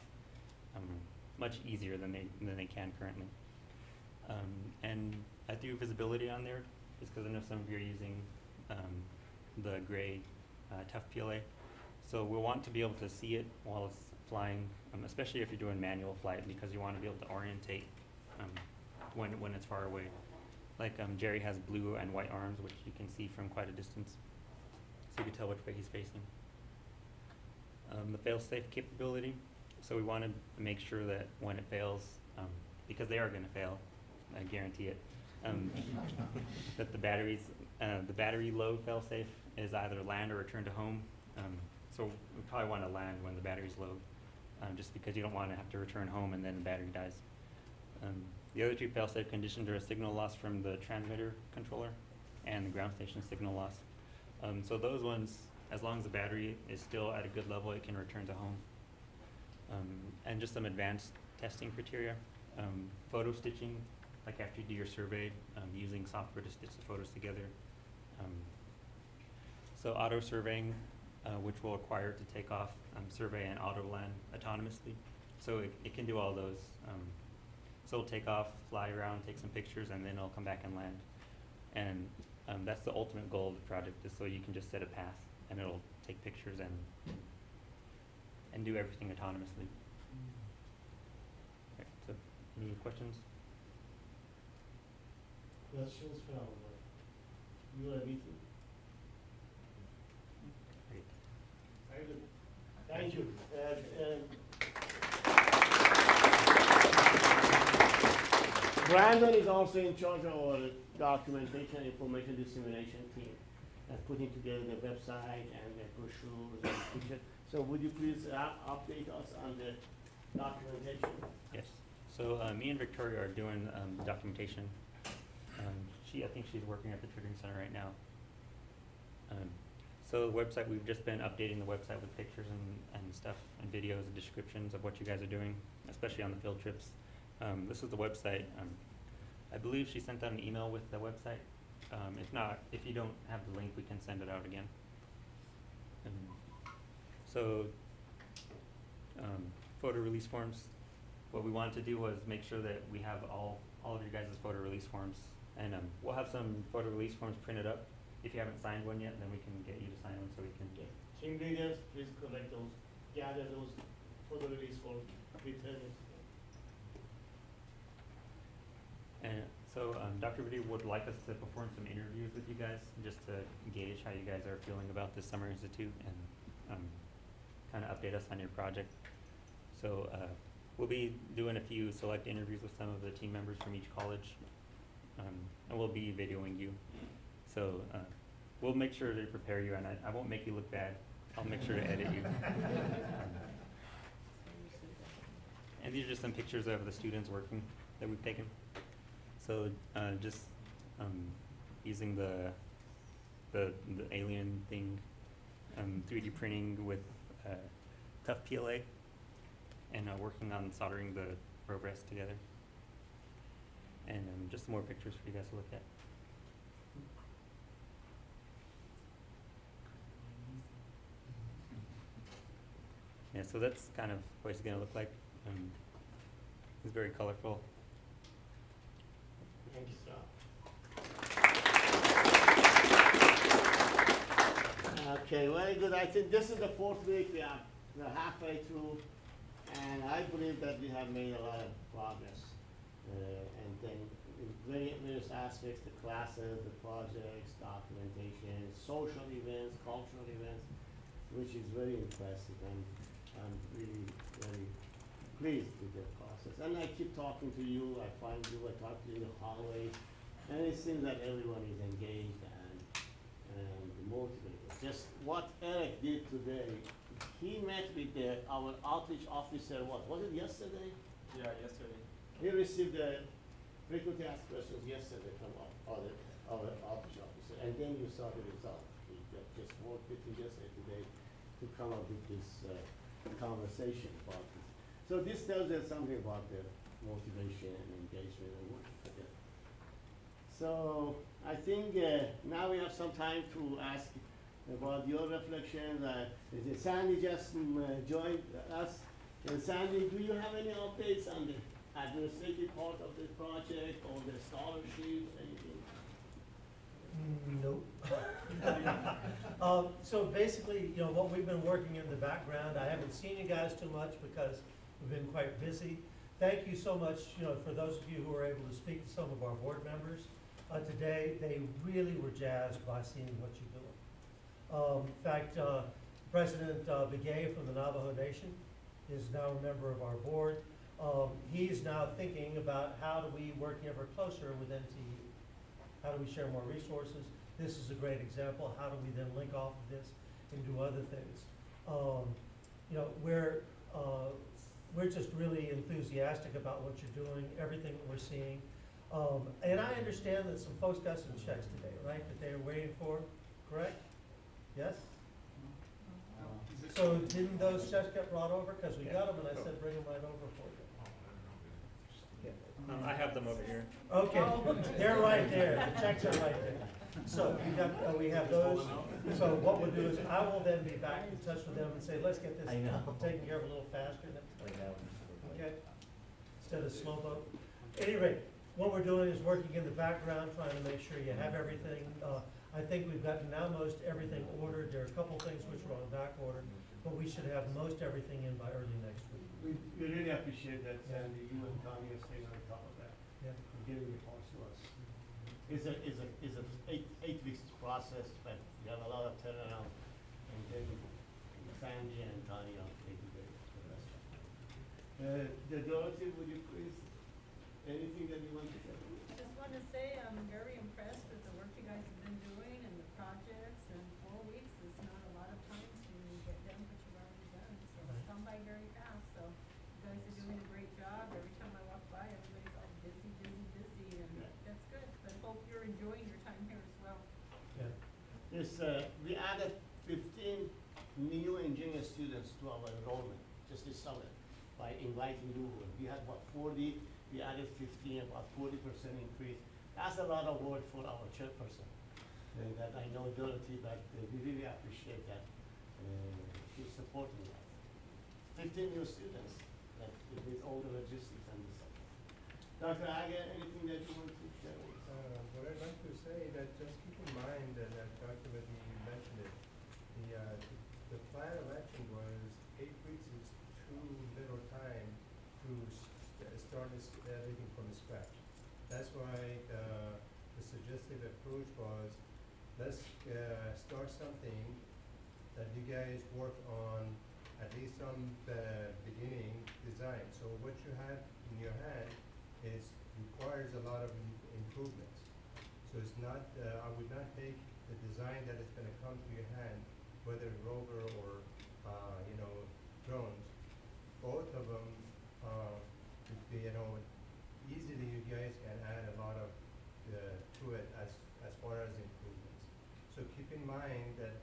much easier than they can currently. And I threw visibility on there just because I know some of you are using the gray tough PLA. So we'll want to be able to see it while it's flying, especially if you're doing manual flight, because you want to be able to orientate when it's far away. Like Jerry has blue and white arms, which you can see from quite a distance, so you can tell which way he's facing. The fail-safe capability. So we want to make sure that when it fails, because they are going to fail, I guarantee it, that the battery load failsafe is either land or return to home. So we probably want to land when the battery's low, just because you don't want to have to return home and then the battery dies. The other two failsafe conditions are a signal loss from the transmitter controller and the ground station signal loss. So those ones, as long as the battery is still at a good level, it can return to home. And just some advanced testing criteria. Photo stitching, like after you do your survey, using software to stitch the photos together. So auto surveying, which will require it to take off, survey and auto land autonomously. So it can do all those. So it'll take off, fly around, take some pictures, and then it'll come back and land. And that's the ultimate goal of the project, is so you can just set a path and it'll take pictures and do everything autonomously. Okay, so any questions? Questions from you, everything? Great. Very good. Thank you. Brandon is also in charge of our documentation information dissemination team, putting together the website and the brochures and pictures. So would you please update us on the documentation? Yes. So me and Victoria are doing the documentation. I think she's working at the Triggering Center right now. So the website, we've just been updating the website with pictures and stuff and videos and descriptions of what you guys are doing, especially on the field trips. This is the website. I believe she sent out an email with the website. If not, if you don't have the link, we can send it out again. So photo release forms, what we wanted to do was make sure that we have all of your guys' photo release forms. And we'll have some photo release forms printed up. If you haven't signed one yet, then we can get you to sign one so we can. Team leaders, please collect those, gather those photo release forms, return it. And so Dr. Vitti would like us to perform some interviews with you guys, just to gauge how you guys are feeling about the Summer Institute and kind of update us on your project. So we'll be doing a few select interviews with some of the team members from each college, and we'll be videoing you. So we'll make sure to prepare you, and I won't make you look bad. I'll make sure to edit you. And these are just some pictures of the students working that we've taken. So just using the alien thing, 3D printing with tough PLA, and working on soldering the rope rest together. And just some more pictures for you guys to look at. Yeah, so that's kind of what it's going to look like. It's very colorful. Thank you, sir. Okay, very good. I think this is the fourth week. We're halfway through, and I believe that we have made a lot of progress. And then in various aspects, the classes, the projects, documentation, social events, cultural events, which is very impressive. And I'm really very pleased with the process. And I keep talking to you, I find you, I talk to you in the hallways, and it seems that everyone is engaged and motivated. Just what Eric did today, he met with our outreach officer, what, was it yesterday? Yeah, yesterday. He received the frequently asked questions yesterday from our outreach officer, and then you saw the result. We just worked with him yesterday today to come up with this conversation about this. So this tells us something about the motivation and engagement and work together. So I think now we have some time to ask about your reflections. Sandy just joined us. And Sandy, do you have any updates on the administrative part of the project or the scholarships, anything? Nope. So basically, you know, what we've been working in the background, I haven't seen you guys too much because we've been quite busy. Thank you so much, you know, for those of you who were able to speak to some of our board members today. They really were jazzed by seeing what you're doing. In fact, President Begay from the Navajo Nation is now a member of our board. He's now thinking about how do we work ever closer with NTU. How do we share more resources? This is a great example. How do we then link off of this and do other things? You know, we're just really enthusiastic about what you're doing, everything that we're seeing. And I understand that some folks got some checks today, right, that they were waiting for, correct? Yes? So didn't those checks get brought over? Because we got them and I said, bring them right over for you. I have them over here. Okay, they're right there, the checks are right there. So we have those, so what we'll do is I will then be back in touch with them and say, let's get this taken care of a little faster. Okay, instead of slow boat. At any rate, what we're doing is working in the background, trying to make sure you have everything. I think we've gotten now most everything ordered. There are a couple things which are on back order, but we should have most everything in by early next week. We really appreciate that, Sandy, you and Tony are staying on top of that. Yeah. And getting reports to us. It's a eight weeks process, but we have a lot of turnaround. And then Sandy and Tony are taking the rest. Dorothy, would you please, anything that you want to say? I just want to say I'm very impressed with the work you guys have been doing and the projects, and 4 weeks is not a lot of time to get done what you've already done, so it's gone by very fast, so you guys are doing a great job. Every time I walk by, everybody's all busy, and that's good, but hope you're enjoying your time here as well. Yeah. Yes, we added 15 new engineering students to our enrollment just this summer by inviting you. We had about 40, we added 15, about 40% increase. That's a lot of work for our chairperson. That I know Dorothy, but we really appreciate that. She's supporting that. 15 new students, that with all the logistics and the stuff. Dr. Hager, anything that you want to share with us? What I'd like to say that just keep in mind that Dr. Vadi mentioned it. The plan of action was 8 weeks is too little time to start everything from scratch. That's why the suggested approach was, let's start something that you guys work on, at least on the beginning design. So what you have in your hand requires a lot of improvements. So it's not, I would not take the design that is going to come to your hand, whether rover or drones. Both of them would be, easily you guys can add a lot of to it as far as improvements. So keep in mind that,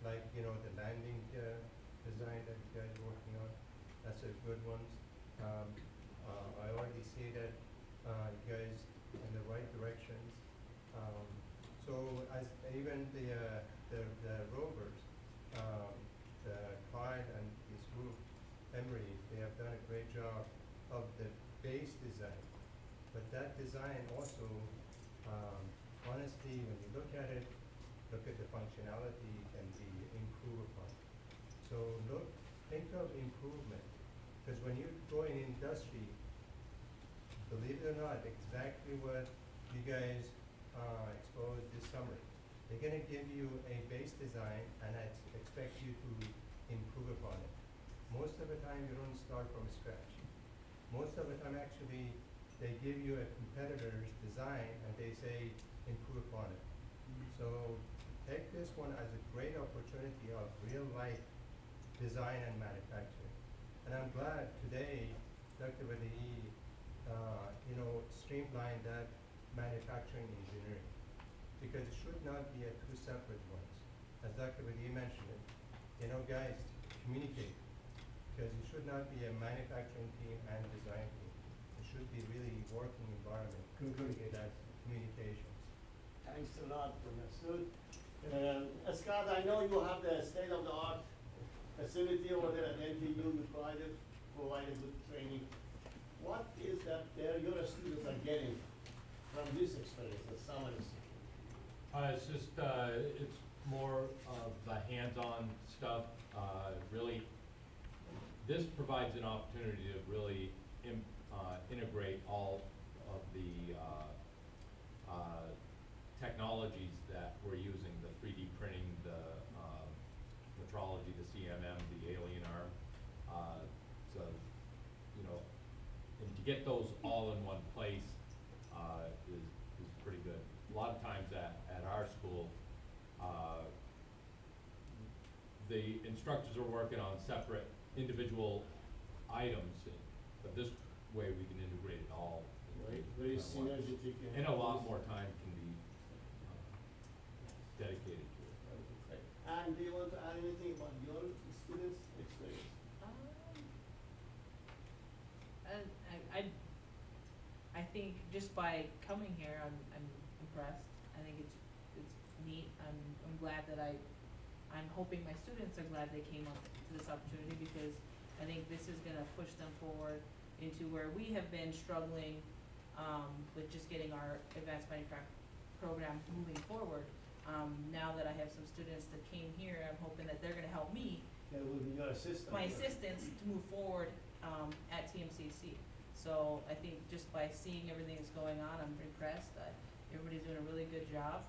like the landing design that you guys are working on, that's a good one. I already see that you guys in the right directions. So as even the rovers, the Clyde and this group, Emory, they have done a great job of the base design. But that design also, honestly, when you look at it, look at the functionality can be improved upon. So think of improvement. Because when you go in industry, believe it or not, exactly what you guys exposed this summer. They're going to give you a base design and expect you to improve upon it. Most of the time, you don't start from scratch. Most of the time, actually, they give you a competitor's design and they say, improve upon it. So take this one as a great opportunity of real-life design and manufacturing. And I'm glad today, Dr. Vadi, streamlined that manufacturing engineering, because it should not be two separate ones. As Dr. Vadi mentioned it, guys, communicate, because it should not be a manufacturing team and design team. It should be really working environment. That's communications. Thanks a lot, Professor. Scott, I know you have the state-of-the-art facility over there at NTU. You provided good training. What is that your students are getting from this experience, the summer institute? It's just, it's more of the hands-on stuff. Really, this provides an opportunity to really integrate all of the technologies that we're using, the 3D printing, the metrology, the CMM, the alien arm. So, and to get those all in one place is pretty good. A lot of times the instructors are working on separate individual items, but this way we can integrate it all. Very at once. synergetic. And a lot more time can be dedicated to it. Right. And do you want to add anything about your students' experience? And I think just by coming here, I'm impressed. I think it's neat. I'm glad that I'm hoping my students are glad they came up to this opportunity, because I think this is gonna push them forward into where we have been struggling with just getting our advanced manufacturing program moving forward. Now that I have some students that came here, I'm hoping that they're gonna help me, That will be your assistant. my assistants, to move forward at TMCC. So I think just by seeing everything that's going on, I'm impressed. Everybody's doing a really good job.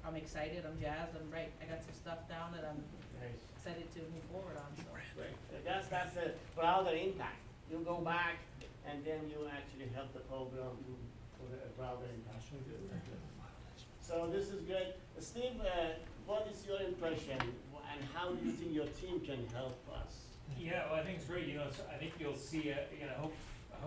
I'm excited, I'm jazzed, I got some stuff down that I'm Nice. excited to move forward on, so. Right. That's a broader impact. You go back and then you actually help the program for a broader impact. So this is great. Steve, what is your impression and how do you think your team can help us? Yeah, well, I think it's great. You know, I think you'll see. I hope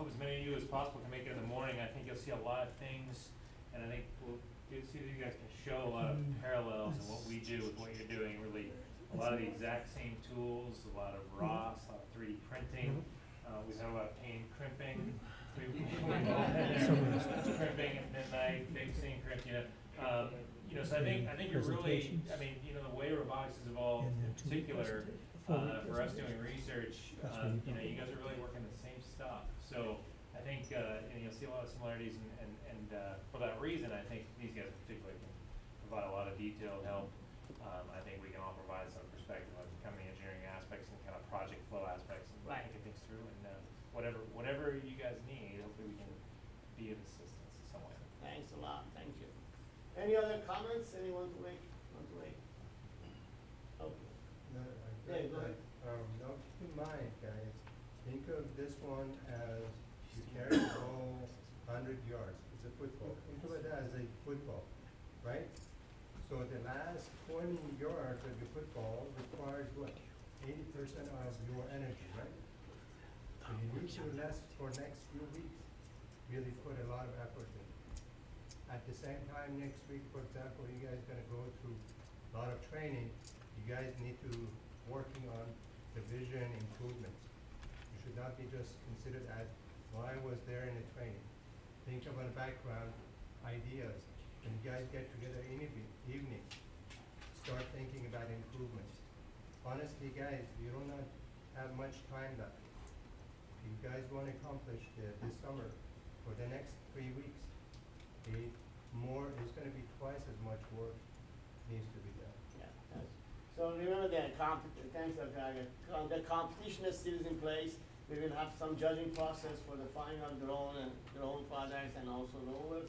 as many of you as possible can make it in the morning. I think you'll see a lot of things, and I think we'll see that you guys can show a lot of parallels in what we do with what you're doing. Really, a lot of the exact same tools, a lot of ROS, a lot of 3D printing. We've had a lot of paint crimping. Crimping at midnight, fixing, crimping. So I think you're really. I mean, the way robotics has evolved, in particular. For us doing research, you guys are really working the same stuff. So I think you'll see a lot of similarities, and for that reason, I think these guys in particular can provide a lot of detailed help. I think we can all provide some perspective on kind of the engineering aspects and kind of project flow aspects and thinking things through. And whatever you guys need, hopefully we can be of assistance in some way. Thanks a lot. Thank you. Any other comments anyone want to make? Okay. No, Yeah, go ahead. Now keep in mind, guys, think of this one as you carry the ball 100 yards. It's a football. Think of it as a football, right? So the last 20 yards of your football requires what? 80% of your energy, right? So you need to less for next few weeks. Really put a lot of effort in. At the same time, next week, for example, you guys are gonna go through a lot of training. You guys need to working on the vision improvements. You should not be just considered as, well, I was there in the training. Think about the background ideas. When you guys get together in evening, start thinking about improvements. Honestly, guys, you do not have much time left. If you guys want to accomplish this summer, for the next 3 weeks, it's going to be twice as much work needs to be done. Yeah. So remember thanks, Dr. Aga. The competition is still in place. We will have some judging process for the final drone projects and also rover.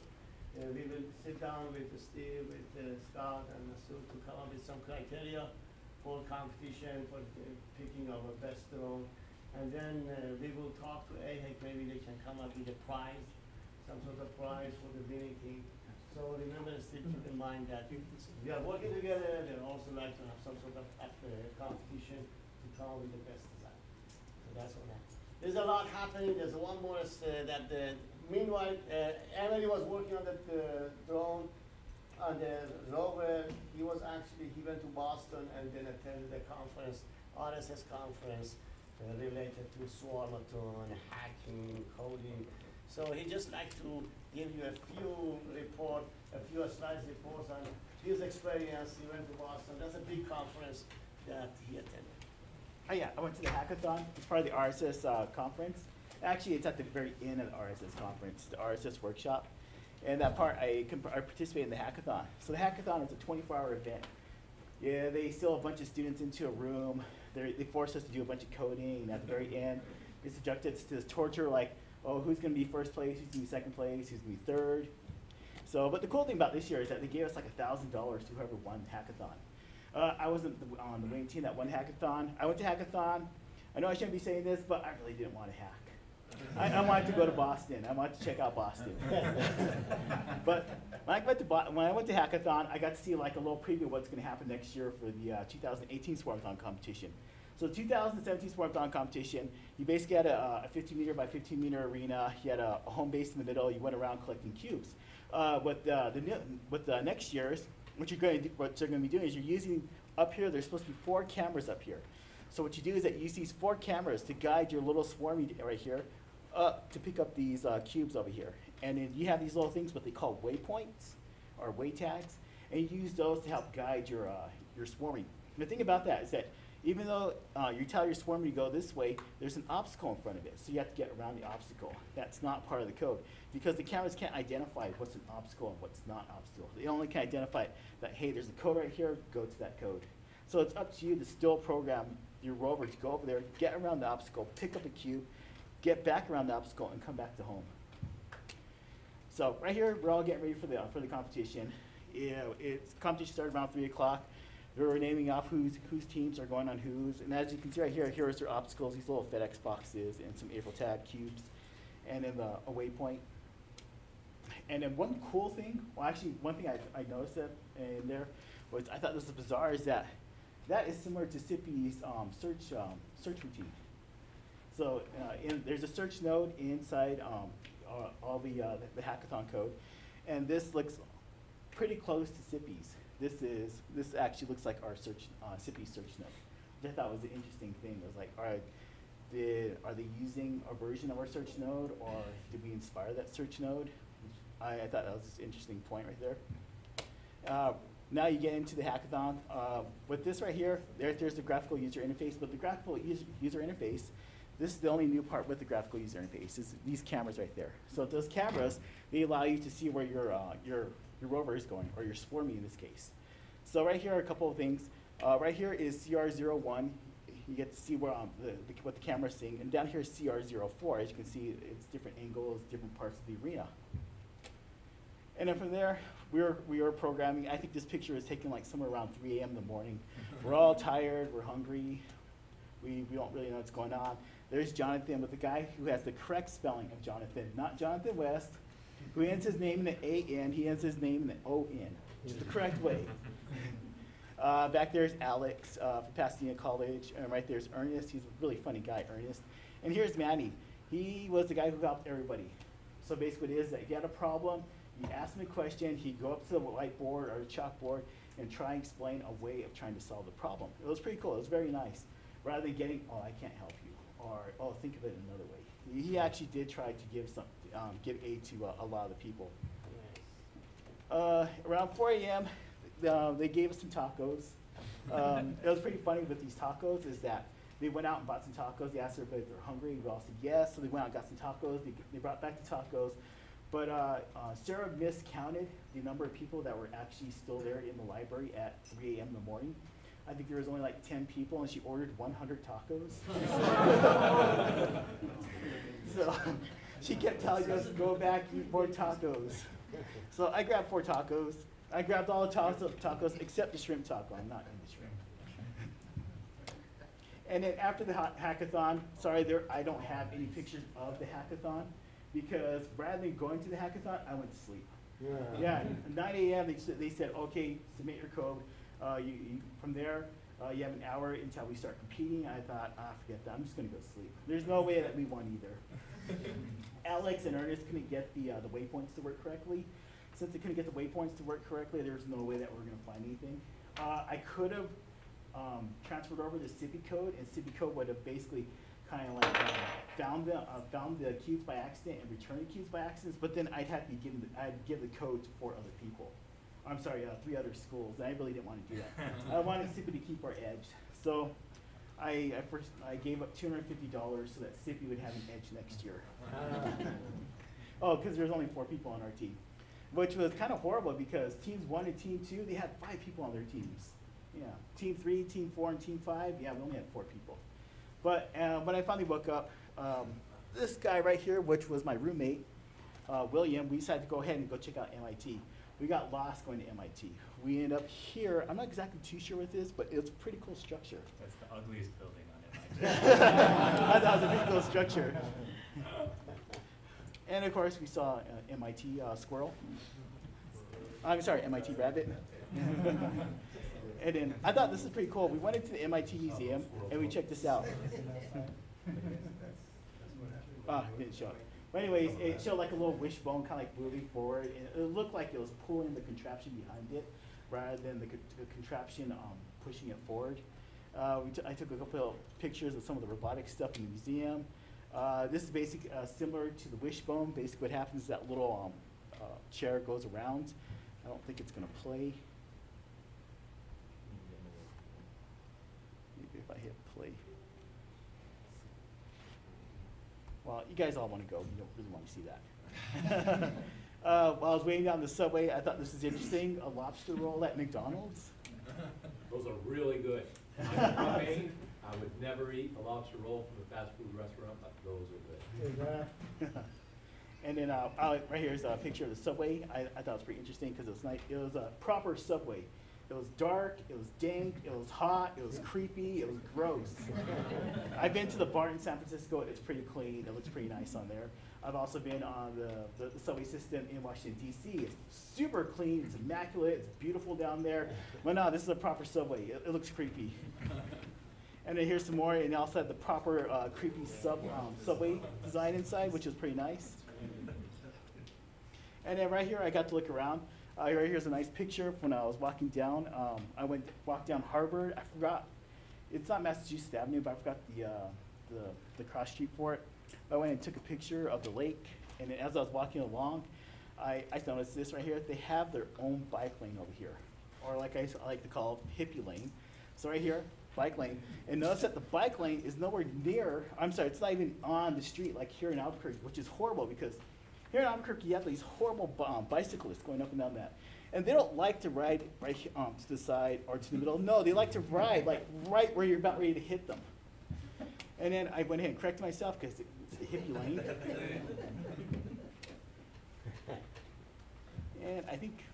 We will sit down with Steve, with Scott, and Sue to come up with some criteria for competition, for picking our best drone. And then we will talk to AHEC, maybe they can come up with a prize, some sort of prize for the winning team. So remember, Steve, keep in mind that we are working together. They also like to have some sort of competition to come up with the best design. So that's what happened. There's a lot happening. There's one more meanwhile, Emily was working on the drone, on the rover. He went to Boston and then attended the conference, RSS conference, related to swarmathon, hacking, coding. So he just like to give you a few slides reports on his experience. He went to Boston. That's a big conference that he attended. Oh yeah, I went to the hackathon. It's part of the RSS conference. Actually, it's at the very end of the RSS conference, the RSS workshop. And that part, I participated in the hackathon. So the hackathon is a 24-hour event. Yeah, they steal a bunch of students into a room. They force us to do a bunch of coding, and at the very end, they subject us to this torture like, oh, who's going to be first place, who's going to be second place, who's going to be third. So, but the cool thing about this year is that they gave us like $1,000 to whoever won the hackathon. I wasn't on the winning team that won hackathon. I went to hackathon. I know I shouldn't be saying this, but I really didn't want to hack. I wanted to go to Boston. I wanted to check out Boston. But when I went to Hackathon, I got to see like a little preview of what's going to happen next year for the 2018 Swarmathon competition. So the 2017 Swarmathon competition, you basically had a 15 meter by 15 meter arena. You had a home base in the middle. You went around collecting cubes. With the next year's, what they're going to be doing is you're using up here. There's supposed to be 4 cameras up here. So what you do is that you use these 4 cameras to guide your little swarmy right here up to pick up these cubes over here. And then you have these little things, what they call waypoints or way tags, and you use those to help guide your swarming. And the thing about that is that even though you tell your swarm to go this way, there's an obstacle in front of it, so you have to get around the obstacle. That's not part of the code, because the cameras can't identify what's an obstacle and what's not an obstacle. They only can identify that, hey, there's a code right here, go to that code. So it's up to you to still program your rover to go over there, get around the obstacle, pick up a cube, get back around the obstacle, and come back to home. So right here, we're all getting ready for the competition. Competition started around 3 o'clock. They were naming off whose teams are going on whose. And as you can see right here, here's their obstacles, these little FedEx boxes and some April tag cubes, and then a waypoint. And then one cool thing, well actually one thing I noticed in there was, I thought this was bizarre, is that is similar to SIPI's search routine. So there's a search node inside all the hackathon code, and this looks pretty close to SIPI's. This actually looks like our SIPI search node, which I thought was an interesting thing. It was like, all right, are they using a version of our search node, or did we inspire that search node? I thought that was an interesting point right there. Now you get into the hackathon. With this right here, there's the graphical user interface. But the graphical user interface, this is the only new part with the graphical user interface, is these cameras right there. So those cameras, they allow you to see where your rover is going, or your swarmy in this case. So right here are a couple of things. Right here is CR01. You get to see where, what the camera is seeing. And down here is CR04. As you can see, it's different angles, different parts of the arena. And then from there, we were programming. I think this picture was taken like somewhere around 3 a.m. in the morning. We're all tired, we're hungry. We don't really know what's going on. There's Jonathan with the guy who has the correct spelling of Jonathan, not Jonathan West, who ends his name in the A-N, he ends his name in the O-N, which is the correct way. Back there's Alex from Pasadena College, and right there's Ernest. He's a really funny guy, Ernest. And here's Manny. He was the guy who helped everybody. So basically what it is that if you had a problem, you ask him a question, he'd go up to the whiteboard or the chalkboard and try and explain a way of trying to solve the problem. It was pretty cool. It was very nice. Rather than getting, oh, I can't help you, or, oh, think of it another way. He actually did try to give aid to a lot of the people. Around 4 a.m., they gave us some tacos. It was pretty funny with these tacos is that they went out and bought some tacos. They asked everybody if they're hungry. We all said yes, so they went out and got some tacos. They brought back the tacos. But Sarah miscounted the number of people that were actually still there in the library at 3 a.m. in the morning. I think there was only like 10 people, and she ordered 100 tacos. So she kept telling us, go back, eat more tacos. So I grabbed 4 tacos. I grabbed all the tacos except the shrimp taco. I'm not into shrimp. And then after the hackathon, sorry, I don't have any pictures of the hackathon, because rather than going to the hackathon, I went to sleep. Yeah, 9 a.m. they said, okay, submit your code. From there, you have an hour until we start competing. I thought, forget that. I'm just going to go sleep. There's no way that we won either. Alex and Ernest couldn't get the waypoints to work correctly. Since they couldn't get the waypoints to work correctly, there was no way that we were going to find anything. I could have transferred over to SIPI code, and SIPI code would have basically kind of like found the cubes by accident and returned the cubes by accident. But then I'd have to give the code to 4 other people. I'm sorry, 3 other schools. I really didn't want to do that. I wanted SIPI to keep our edge. So I gave up $250 so that SIPI would have an edge next year. Oh, because there's only 4 people on our team, which was kind of horrible because teams 1 and team 2, they had 5 people on their teams. Yeah, team 3, team 4, and team 5, yeah, we only had 4 people. But when I finally woke up, this guy right here, which was my roommate, William, we decided to go ahead and go check out MIT. We got lost going to MIT. We ended up here. I'm not exactly too sure what this is, but it's a pretty cool structure. That's the ugliest building on MIT. I thought it was a pretty cool structure. And of course, we saw MIT squirrel. I'm sorry, MIT rabbit. And then I thought this was pretty cool. We went into the MIT museum and we checked this out. Didn't show it. But anyways, it showed like a little wishbone kind of like moving forward. And it looked like it was pulling the contraption behind it rather than the contraption pushing it forward. I took a couple of pictures of some of the robotic stuff in the museum. This is basically similar to the wishbone. Basically what happens is that little chair goes around. I don't think it's going to play. Maybe if I hit play. Well, you guys all want to go. You don't really want to see that. While I was waiting down the subway, I thought this was interesting. A lobster roll at McDonald's. Those are really good. I'm Maine. I would never eat a lobster roll from a fast food restaurant, but those are good. And then right here is a picture of the subway. I thought it was pretty interesting because it was nice. It was a proper subway. It was dark, it was dank, it was hot, it was creepy, it was gross. I've been to the BART in San Francisco. It's pretty clean. It looks pretty nice on there. I've also been on the subway system in Washington, D.C. It's super clean. It's immaculate. It's beautiful down there. But no, this is a proper subway. It looks creepy. And then here's some more. And they also have the proper creepy subway design inside, which is pretty nice. And then right here, I got to look around. Right here's a nice picture of when I was walking down. I walked down Harvard. I forgot, it's not Massachusetts Avenue, but I forgot the cross street for it. I went and took a picture of the lake, and then as I was walking along, I noticed this right here. They have their own bike lane over here, or like I like to call it, hippie lane. So right here, bike lane. And notice that the bike lane is nowhere near, I'm sorry, it's not even on the street like here in Albuquerque, which is horrible because here in Albuquerque, you have these horrible bicyclists going up and down that. And they don't like to ride right to the side or to the middle. No, they like to ride like right where you're about ready to hit them. And then I went ahead and corrected myself because it's a hippie lane. And I think,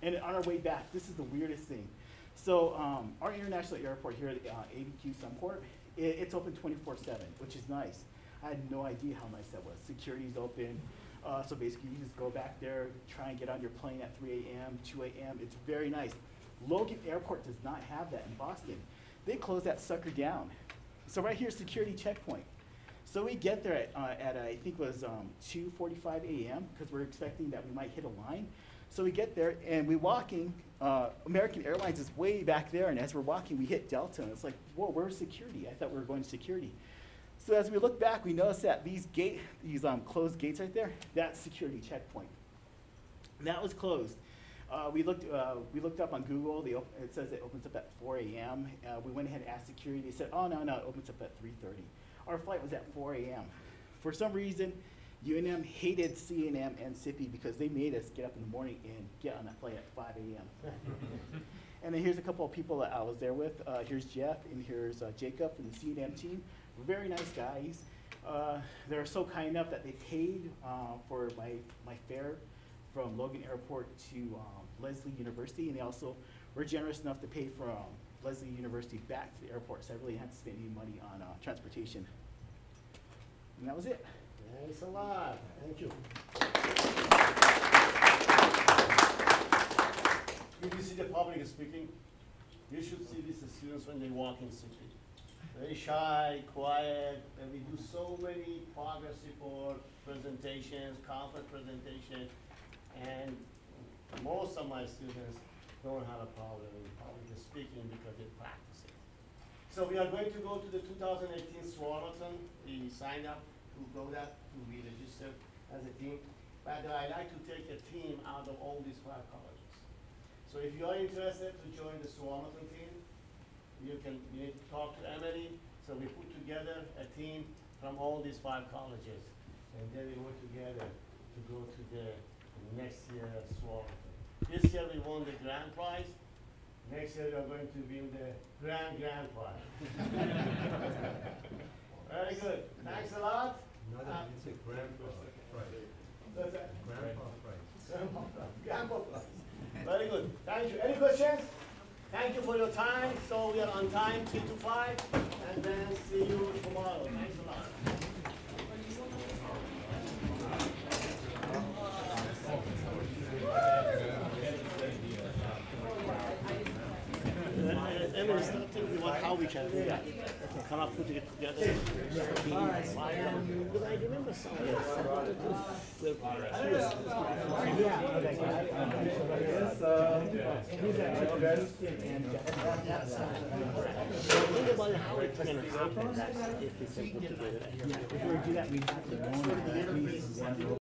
and on our way back, this is the weirdest thing. So our international airport here at ABQ Sunport, it's open 24/7, which is nice. I had no idea how nice that was. Security's open. So basically, you just go back there, try and get on your plane at 3 a.m., 2 a.m. It's very nice. Logan Airport does not have that in Boston. They closed that sucker down. So right here, security checkpoint. So we get there at I think it was 2:45 a.m. because we're expecting that we might hit a line. So we get there and we're walking. American Airlines is way back there, and as we're walking, we hit Delta, and it's like, whoa, where's security? I thought we were going to security. So as we look back, we notice that these closed gates right there, that's security checkpoint. And that was closed. We looked up on Google. It says it opens up at 4 a.m. We went ahead and asked security. They said, oh, no, it opens up at 3:30. Our flight was at 4 a.m. For some reason, UNM hated CNM and SIPI because they made us get up in the morning and get on that flight at 5 a.m. And then here's a couple of people that I was there with. Here's Jeff, and here's Jacob from the CNM team. Very nice guys. They're so kind enough that they paid for my fare from Logan Airport to Leslie University, and they also were generous enough to pay for Leslie University back to the airport, so I really hadn't spent any money on transportation. And that was it. Thanks a lot. Thank you. If you see the public speaking, you should see these students when they walk in city. Very shy, quiet, and we do so many progress report, presentations, conference presentation, and most of my students don't have a problem in public speaking because they practice it. So we are going to go to the 2018 Swarmathon. We signed up to go that, to be registered as a team. But I like to take a team out of all these 5 colleges. So if you are interested to join the Swarmathon team, you need to talk to Emily. So we put together a team from all these 5 colleges. And then we work together to go to the next year Swarmathon. This year we won the grand prize. Next year we are going to win the grand prize. Very good. Thanks a lot. It's a grandpa prize. What's that? Grandpa prize. Grandpa prize. Very good. Thank you. Any questions? Thank you for your time. So we are on time, 3 to 5, and then see you tomorrow. Thanks a lot. then we start thinking about how we can do that. Come up, put it together. Because I remember some of it. Think about how it can happen if we can put together. If we were to do that, we'd have to go